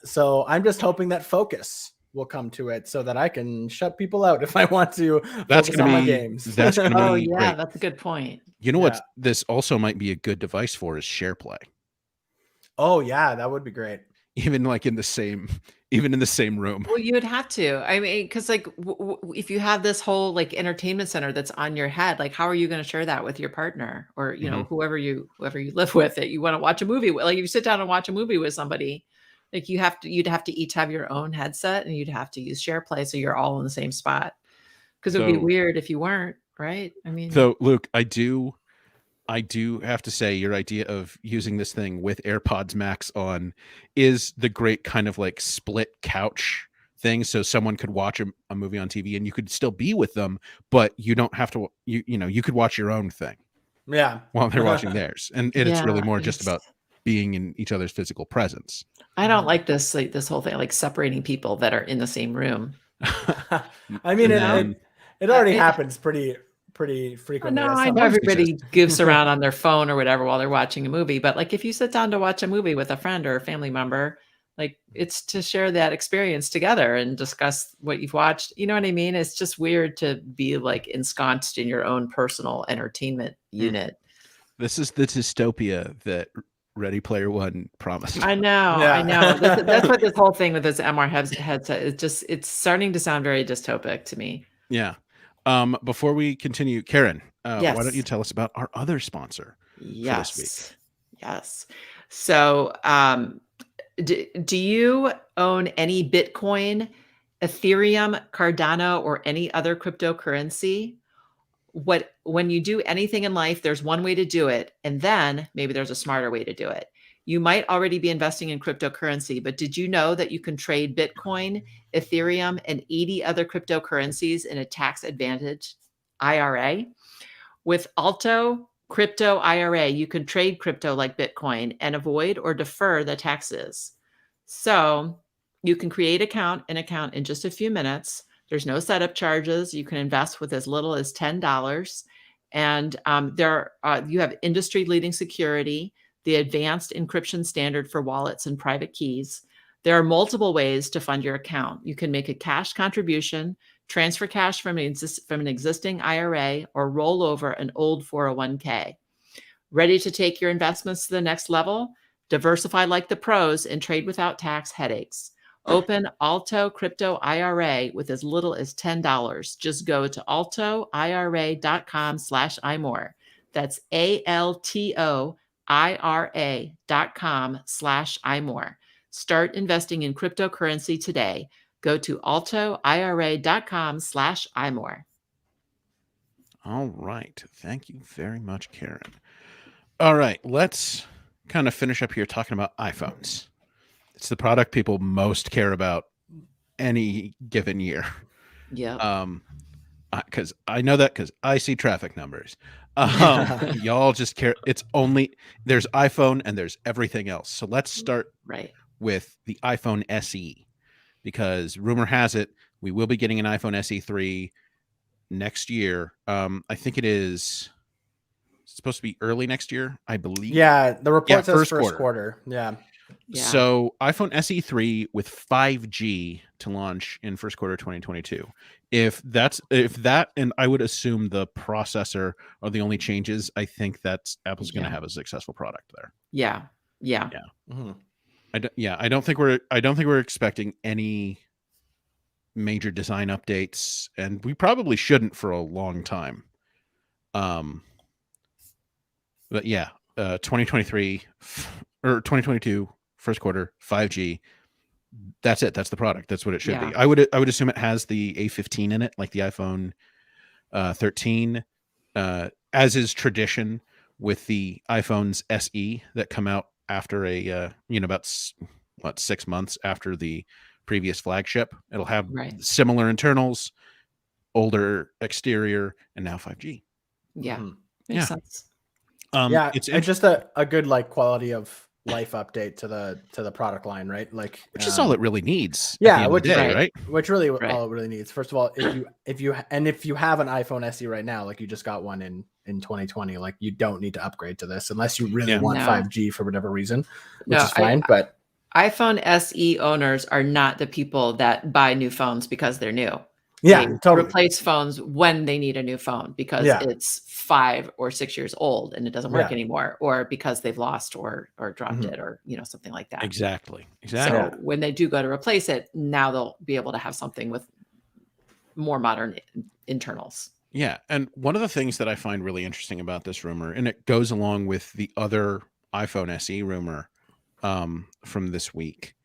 So I'm just hoping that focus will come to it so that I can shut people out if I want to focus on my games. That's going to be oh yeah, great. That's a good point. You know what this also might be a good device for is SharePlay. Oh yeah, that would be great. Even like in the same room. Well, you would have to. I mean, because like if you have this whole like entertainment center that's on your head, like how are you going to share that with your partner or you know whoever you live with that you want to watch a movie with? Like if you sit down and watch a movie with somebody, like you'd have to each have your own headset and you'd have to use SharePlay so you're all in the same spot. Because it would be weird if you weren't, right? I mean, so Luke, I do have to say your idea of using this thing with AirPods Max on is the great kind of like split couch thing. So someone could watch a movie on TV and you could still be with them, but you don't have to, you could watch your own thing. Yeah. While they're watching theirs. And it's really more just about being in each other's physical presence. I don't like this whole thing, like separating people that are in the same room. I mean, it already happens pretty frequently. No, I know everybody goofs around on their phone or whatever while they're watching a movie. But like if you sit down to watch a movie with a friend or a family member, like it's to share that experience together and discuss what you've watched. You know what I mean? It's just weird to be like ensconced in your own personal entertainment unit. This is the dystopia that Ready Player One promised. I know. Yeah. I know. That's what this whole thing with this MR headset is it's starting to sound very dystopic to me. Yeah. Before we continue, Karen, yes. Why don't you tell us about our other sponsor for this week? Yes. So, do you own any Bitcoin, Ethereum, Cardano, or any other cryptocurrency? When you do anything in life, there's one way to do it, and then maybe there's a smarter way to do it. You might already be investing in cryptocurrency, but did you know that you can trade Bitcoin, Ethereum, and 80 other cryptocurrencies in a tax advantage IRA? With Alto Crypto IRA, you can trade crypto like Bitcoin and avoid or defer the taxes. So you can create an account in just a few minutes. There's no setup charges. You can invest with as little as $10. And you have industry-leading security, the advanced encryption standard for wallets and private keys. There are multiple ways to fund your account. You can make a cash contribution, transfer cash from an existing IRA, or roll over an old 401k. Ready to take your investments to the next level? Diversify like the pros and trade without tax headaches. Open Alto Crypto IRA with as little as $10. Just go to altoira.com/imore. That's altoira.com/imore. Start investing in cryptocurrency today. Go to altoira.com/imore. All right. Thank you very much, Karen. All right. Let's kind of finish up here talking about iPhones. It's the product people most care about any given year. Yeah. Because I know that because I see traffic numbers. Y'all just care. It's only there's iPhone and there's everything else. So let's start with the iPhone SE, because rumor has it we will be getting an iPhone SE 3 next year. I think it's supposed to be early next year, I believe. Yeah, the report says first quarter. Yeah. So iPhone SE 3 with 5G to launch in first quarter 2022. If that, and I would assume the processor are the only changes, I think that's Apple's going to have a successful product there. Yeah. Mm-hmm. I don't think we're expecting any major design updates, and we probably shouldn't for a long time. But yeah, 2023 or 2022 first quarter 5G. That's it. That's the product. That's what it should be. I would assume it has the A15 in it, like the iPhone 13, as is tradition with the iPhones SE that come out after about 6 months after the previous flagship. It'll have similar internals, older exterior, and now 5G. Yeah, makes sense. It's just a good quality of life update to the product line, right? Which is all it really needs. Which really all it really needs. First of all, if you have an iPhone SE right now, you just got one in 2020, you don't need to upgrade to this unless you really want 5G for whatever reason, which is fine. But iPhone SE owners are not the people that buy new phones because they're new. Yeah, they totally. replace phones when they need a new phone because it's 5 or 6 years old and it doesn't work anymore, or because they've lost or dropped it, or something like that. Exactly. So when they do go to replace it, now they'll be able to have something with more modern internals. Yeah, and one of the things that I find really interesting about this rumor, and it goes along with the other iPhone SE rumor from this week,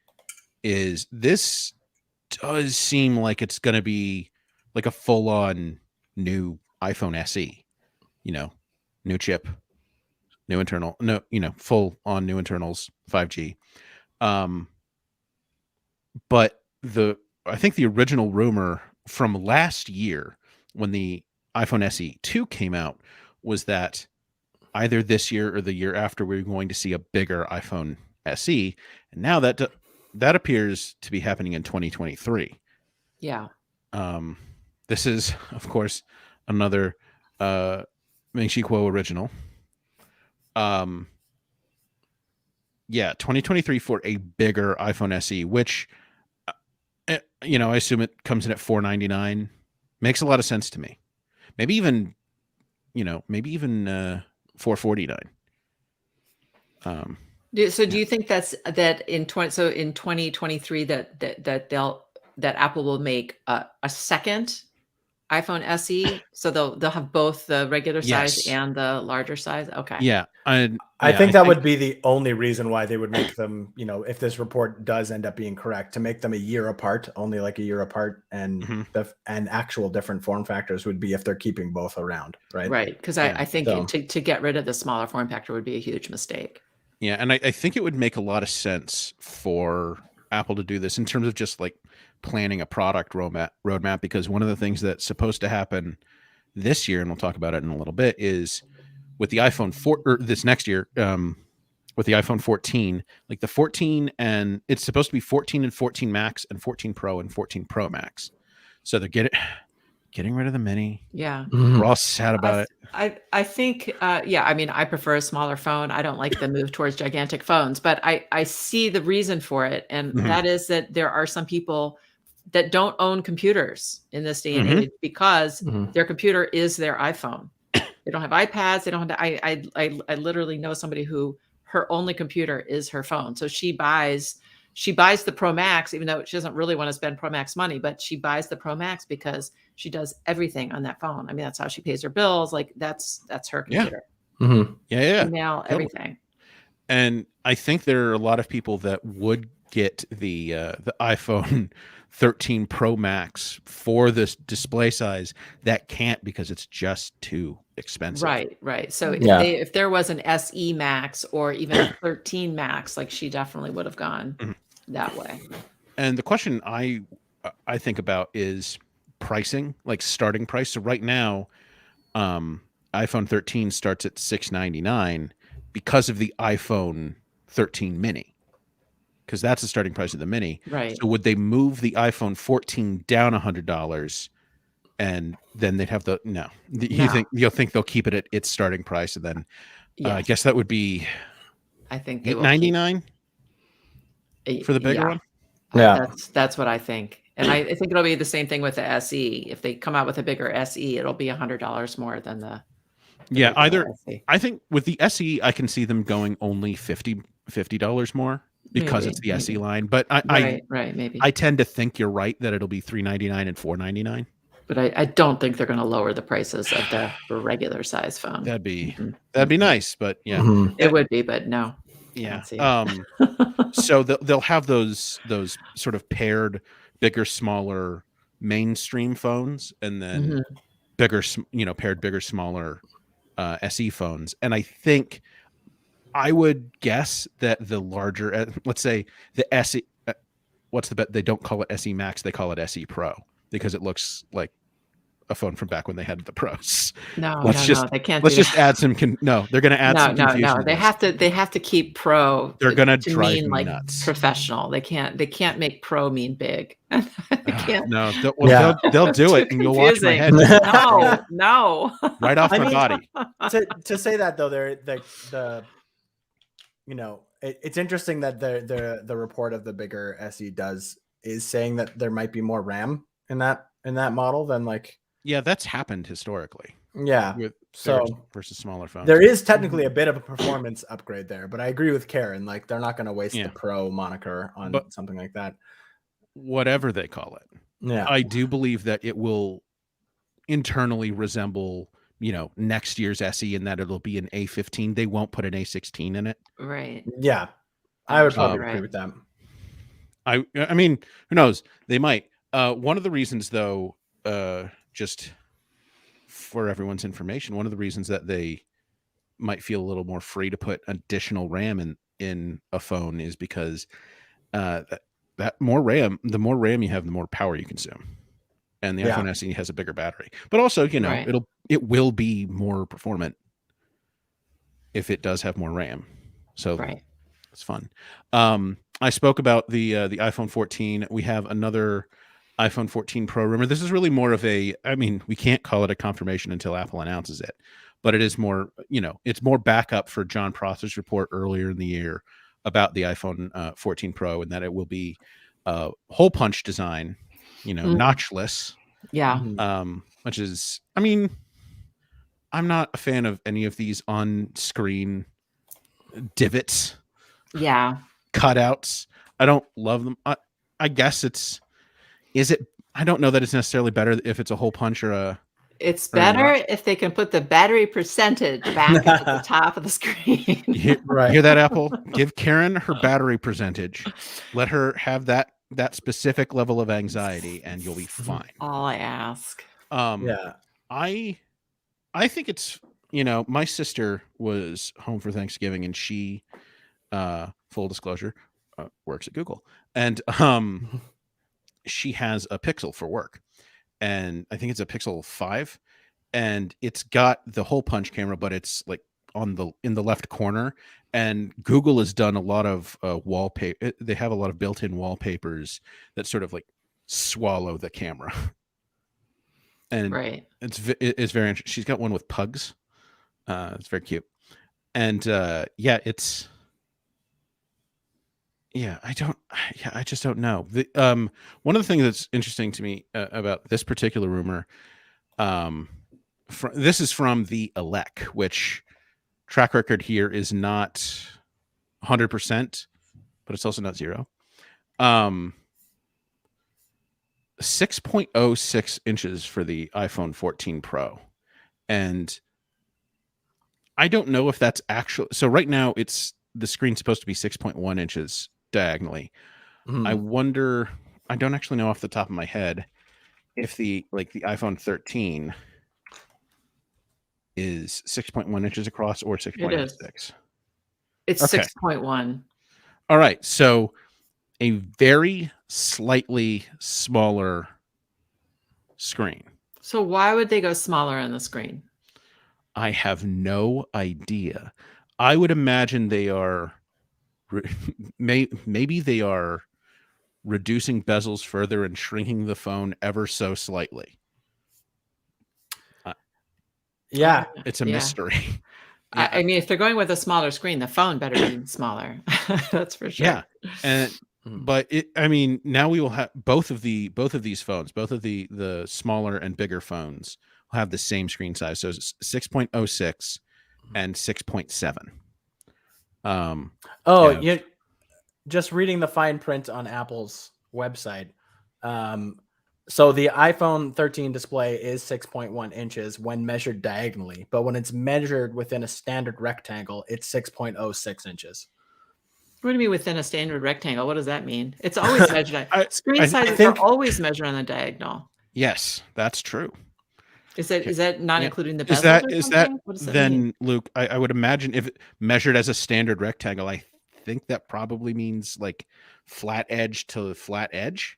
is this does seem like it's going to be like a full-on new iPhone SE, new chip, new internal, full-on new internals, 5G. But I think the original rumor from last year when the iPhone SE 2 came out was that either this year or the year after we're going to see a bigger iPhone SE, and now that appears to be happening in 2023. Yeah. This is, of course, another Ming-Chi Kuo original. 2023 for a bigger iPhone SE, which I assume it comes in at $499. Makes a lot of sense to me. Maybe even $449. So do you think that in 2023 that Apple will make a second iPhone SE, so they'll have both the regular size and the larger size? Okay. Yeah. I think that would be the only reason why they would make them, if this report does end up being correct, to make them a year apart, only a year apart, and and actual different form factors would be if they're keeping both around, right? Right, because I think to get rid of the smaller form factor would be a huge mistake. Yeah, and I think it would make a lot of sense for Apple to do this in terms of just planning a product roadmap, because one of the things that's supposed to happen this year, and we'll talk about it in a little bit, is with the iPhone 4 or this next year, with the iPhone 14, the 14, and it's supposed to be 14 and 14 Max and 14 Pro and 14 Pro Max. So they're getting rid of the mini. Yeah. We're all sad about it. I think, I prefer a smaller phone. I don't like the move towards gigantic phones, but I see the reason for it. And that is that there are some people that don't own computers in this day and age because their computer is their iPhone. They don't have iPads. They don't have, I literally know somebody who her only computer is her phone. So she buys she buys the Pro Max, even though she doesn't really want to spend Pro Max money, but she buys the Pro Max because she does everything on that phone. I mean, that's how she pays her bills. Like that's her computer. Yeah. Email, Totally. everything. And I think there are a lot of people that would get the iPhone 13 Pro Max for this display size that can't because it's just too expensive. Right. So if there was an SE Max or even a 13 Max, like she definitely would have gone that way. And the question I think about is pricing, like starting price. So right now, iPhone 13 starts at $699 because of the iPhone 13 mini, because that's the starting price of the mini. Right. So would they move the iPhone 14 down $100 and then they'd have you'll think they'll keep it at its starting price, and then I guess that would be I think $899 for the bigger one. That's what I think. And I think it'll be the same thing with the SE. If they come out with a bigger SE, it'll be $100 more than the either SE. I think with the SE I can see them going only $50 more because it's the SE line, but maybe I tend to think you're right that it'll be $399 and $499. But I don't think they're going to lower the prices of the regular size phone. That'd be nice, but it would be, but no. Yeah. So they'll have those sort of paired bigger, smaller mainstream phones, and then paired bigger, smaller SE phones. And I think I would guess that the larger, let's say the SE, what's the bet? They don't call it SE Max, they call it SE Pro because it looks like a phone from back when they had the Pros. No, they can't. Let's just add some. They're going to add some confusion. No. They have to keep Pro. They're going to drive mean me like nuts. Professional. They can't make Pro mean big. They can't. No, they'll do it, and you'll watch my head. No. Right off my body. To say that though, it's interesting that the report of the bigger SE is saying that there might be more RAM in that model than like. Yeah, that's happened historically. Yeah. With versus smaller phones. There is technically a bit of a performance upgrade there, but I agree with Karen. Like they're not going to waste the Pro moniker on something like that. Whatever they call it. Yeah. I do believe that it will internally resemble, next year's SE in that it'll be an A15. They won't put an A16 in it. Right. Yeah. I would probably agree with that. I mean, who knows? They might. One of the reasons though, just for everyone's information, one of the reasons that they might feel a little more free to put additional RAM in a phone is because that more RAM, the more RAM you have, the more power you consume. And the iPhone SE has a bigger battery. But also, it will be more performant if it does have more RAM. So it's fun. I spoke about the iPhone 14. We have another iPhone 14 Pro rumor. This is really more of we can't call it a confirmation until Apple announces it, but it is more, it's more backup for John Prosser's report earlier in the year about the iPhone 14 Pro, and that it will be a hole punch design, notchless. Yeah. Which is, I'm not a fan of any of these on-screen divots. Yeah. Cutouts. I don't love them. I guess I don't know that it's necessarily better if it's a hole punch or a. It's better if they can put the battery percentage back at the top of the screen. Hear that, Apple? Give Karen her battery percentage. Let her have that specific level of anxiety, and you'll be fine. All I ask. I think it's, my sister was home for Thanksgiving, and she, full disclosure, works at Google, and she has a Pixel for work, and I think it's a Pixel 5, and it's got the hole punch camera, but it's like in the left corner. And Google has done a lot of wallpaper. They have a lot of built-in wallpapers that sort of like swallow the camera. And it's very interesting. She's got one with pugs. It's very cute. And I just don't know. One of the things that's interesting to me about this particular rumor, this is from the Elec, which track record here is not 100%, but it's also not 0. Um, 6.06 inches for the iPhone 14 Pro. And I don't know if that's actually, so right now the screen's supposed to be 6.1 inches diagonally. I wonder, I don't actually know off the top of my head if the iPhone 13 is 6.1 inches across or 6.06. It's Okay. 6.1. All right. So a very slightly smaller screen. So why would they go smaller on the screen? I have no idea. I would imagine they are maybe they are reducing bezels further and shrinking the phone ever so slightly. It's a mystery. Yeah. I mean, if they're going with a smaller screen, the phone better be smaller. That's for sure. Yeah. And but I mean, now we will have both of these phones, both of the smaller and bigger phones will have the same screen size. So it's 6.06 and 6.7. You just reading the fine print on Apple's website. So the iPhone 13 display is 6.1 inches when measured diagonally, but when it's measured within a standard rectangle, it's 6.06 inches. What do you mean within a standard rectangle? What does that mean? It's always measured. Screen sizes are always measured on the diagonal. Yes, that's true. Is that not including the bezels? Is that then, Luke? I would imagine if measured as a standard rectangle, I think that probably means like flat edge to flat edge,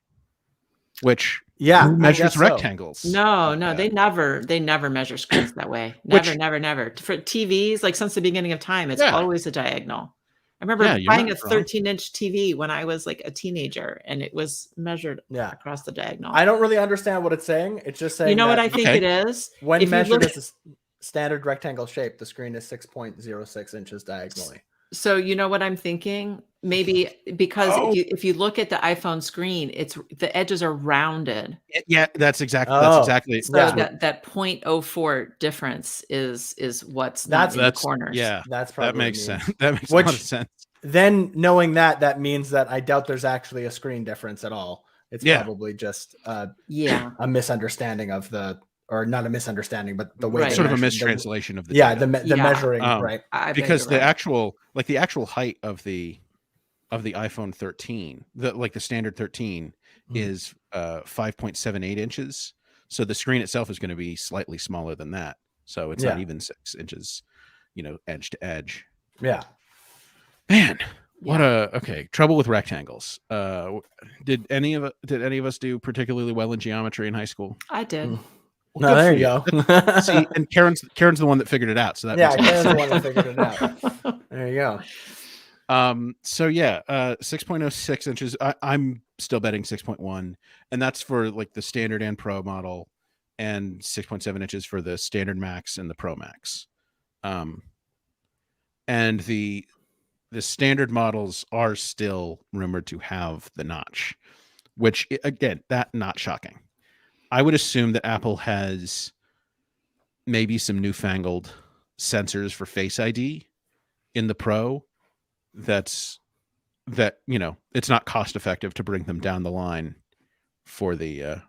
which measures rectangles. So. No, they never measure screens that way. Never. For TVs, like since the beginning of time, it's always a diagonal. I remember buying a 13-inch TV when I was like a teenager, and it was measured across the diagonal. I don't really understand what it's saying. It's just saying, you know what I think it is? When measured as a standard rectangle shape, the screen is 6.06 inches diagonally. So you know what I'm thinking? Maybe because if you look at the iPhone screen, the edges are rounded. Yeah, that's exactly it. So that 0.04 difference is what's not in the corners. Yeah, that's probably that makes sense. That makes a lot of sense. Then knowing that means that I doubt there's actually a screen difference at all. It's probably just a misunderstanding of or not a misunderstanding, but the way sort of a mistranslation of the the measuring, right? Because the actual height of the iPhone 13, the standard 13 is 5.78 inches. So the screen itself is going to be slightly smaller than that. So it's not even 6 inches, edge to edge. Yeah. Man, trouble with rectangles. Did any of us do particularly well in geometry in high school? I did. Well, no, there you go. See, and Karen's the one that figured it out. So that Karen's the one that figured it out. There you go. 6.06 inches. I'm still betting 6.1, and that's for like the standard and Pro model, and 6.7 inches for the standard Max and the Pro Max. And the standard models are still rumored to have the notch, which again, not shocking. I would assume that Apple has maybe some newfangled sensors for Face ID in the Pro. It's not cost effective to bring them down the line for the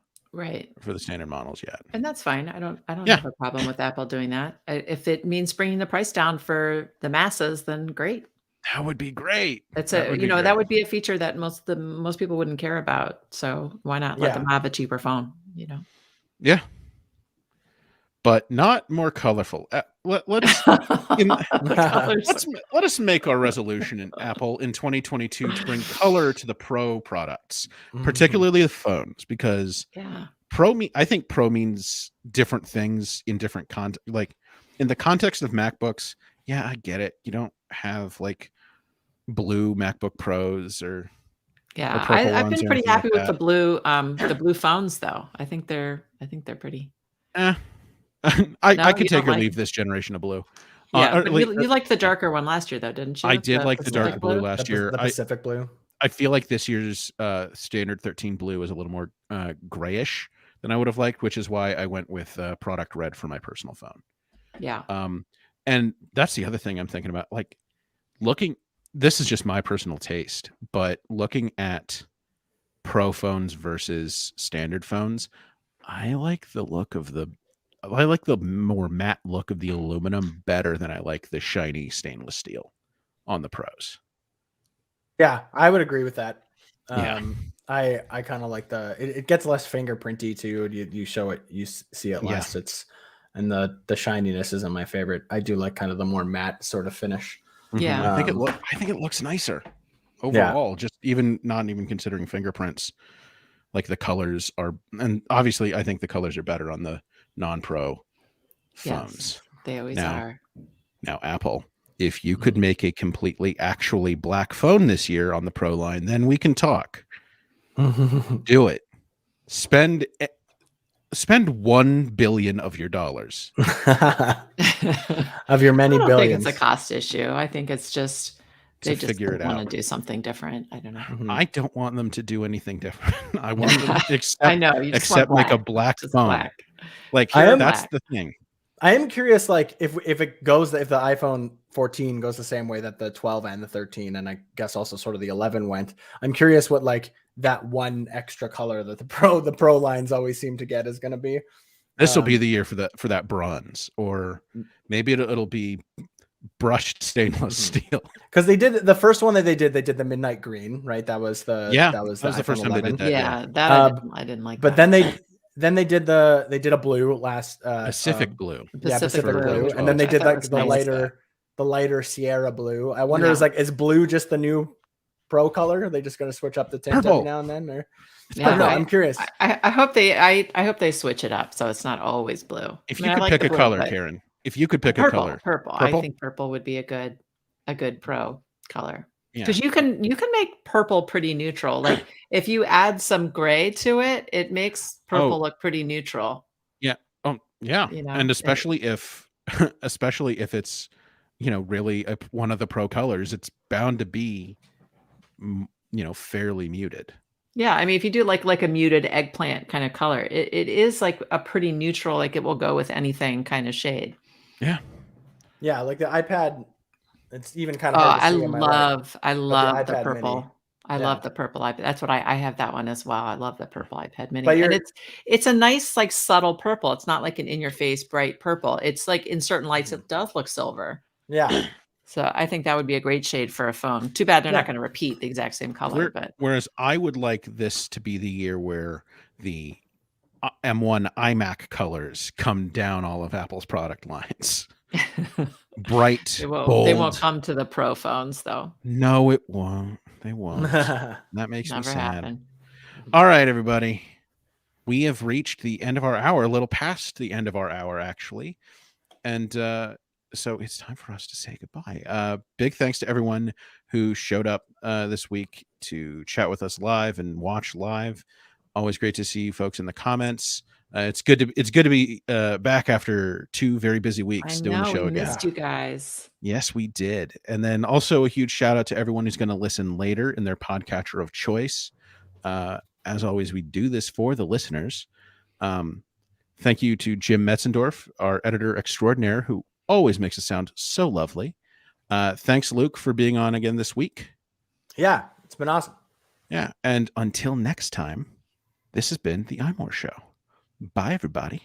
for the standard models yet. And that's fine. I don't have a problem with Apple doing that. If it means bringing the price down for the masses, then great. That would be great. That would be a feature that most people wouldn't care about. So why not let them have a cheaper phone? Yeah. But not more colorful. Let us make our resolution in Apple in 2022 to bring color to the Pro products, particularly the phones, because I think Pro means different things in different like in the context of MacBooks. Yeah, I get it. You don't have like blue MacBook Pros or I've been pretty happy with the blue phones though. I think they're pretty. I could take or leave this generation of blue. But you liked the darker one last year though, didn't you? I did like the darker blue last year. The Pacific blue. I feel like this year's standard 13 blue is a little more grayish than I would have liked, which is why I went with product red for my personal phone. Yeah. And that's the other thing I'm thinking about. Like this is just my personal taste, but looking at Pro phones versus standard phones, I like the more matte look of the aluminum better than I like the shiny stainless steel on the Pros. Yeah, I would agree with that. Yeah. I kind of like it gets less fingerprinty too. You show it, you see it less. And the shininess isn't my favorite. I do like kind of the more matte sort of finish. Yeah. I think it looks nicer overall, just not even considering fingerprints. Like the colors are, and obviously I think the colors are better on the non-Pro phones. Yes, they always are. Now, Apple, if you could make a completely actually black phone this year on the Pro line, then we can talk. Do it. Spend 1 billion of your dollars. Of your many billions. I think it's a cost issue. I think it's just they just want to do something different. I don't know. I don't want them to do anything different. I want them to except make a black phone. Black. Like that's the thing. I am curious, like if the iPhone 14 goes the same way that the 12 and the 13, and I guess also sort of the 11 went. I'm curious what like that one extra color that the Pro lines always seem to get is going to be. This will be the year for that bronze, or maybe it'll be brushed stainless steel. Because they did the first one that they did the midnight green, right? That was the first time they did that. Yeah, that I didn't like. But then they did a blue last Pacific blue. Pacific blue, and then they did like the lighter Sierra blue. I wonder is blue just the new Pro color? Are they just going to switch up the tint every now and then? Or I'm curious. I hope they switch it up so it's not always blue. If you could pick a color, Karen. If you could pick a color, purple. I think purple would be a good Pro color. Because you can make purple pretty neutral. Like if you add some gray to it, it makes purple look pretty neutral. Yeah. Yeah. And especially if it's really one of the Pro colors, it's bound to be fairly muted. Yeah, I mean, if you do like a muted eggplant kind of color, it is like a pretty neutral, like it will go with anything kind of shade. Yeah. Yeah, like the iPad, it's even kind of hard to see I love the purple. Mini. I love the purple iPad. That's what I have that one as well. I love the purple iPad mini. And it's a nice, like subtle purple. It's not like an in-your-face bright purple. It's like in certain lights, it does look silver. Yeah. So I think that would be a great shade for a phone. Too bad they're not going to repeat the exact same color. Whereas I would like this to be the year where the M1 iMac colors come down all of Apple's product lines. Bright, bold. They won't come to the Pro phones, though. No, it won't. They won't. That makes me sad. Happen. All right, everybody. We have reached the end of our hour, a little past the end of our hour, actually. And so it's time for us to say goodbye. Big thanks to everyone who showed up this week to chat with us live and watch live. Always great to see you folks in the comments. It's good to be back after 2 very busy weeks doing the show again. Missed you guys. Yes, we did. And then also a huge shout out to everyone who's going to listen later in their podcatcher of choice. As always, we do this for the listeners. Thank you to Jim Metzendorf, our editor extraordinaire, who always makes it sound so lovely. Thanks, Luke, for being on again this week. Yeah, it's been awesome. Yeah, and until next time, this has been the iMore Show. Bye, everybody.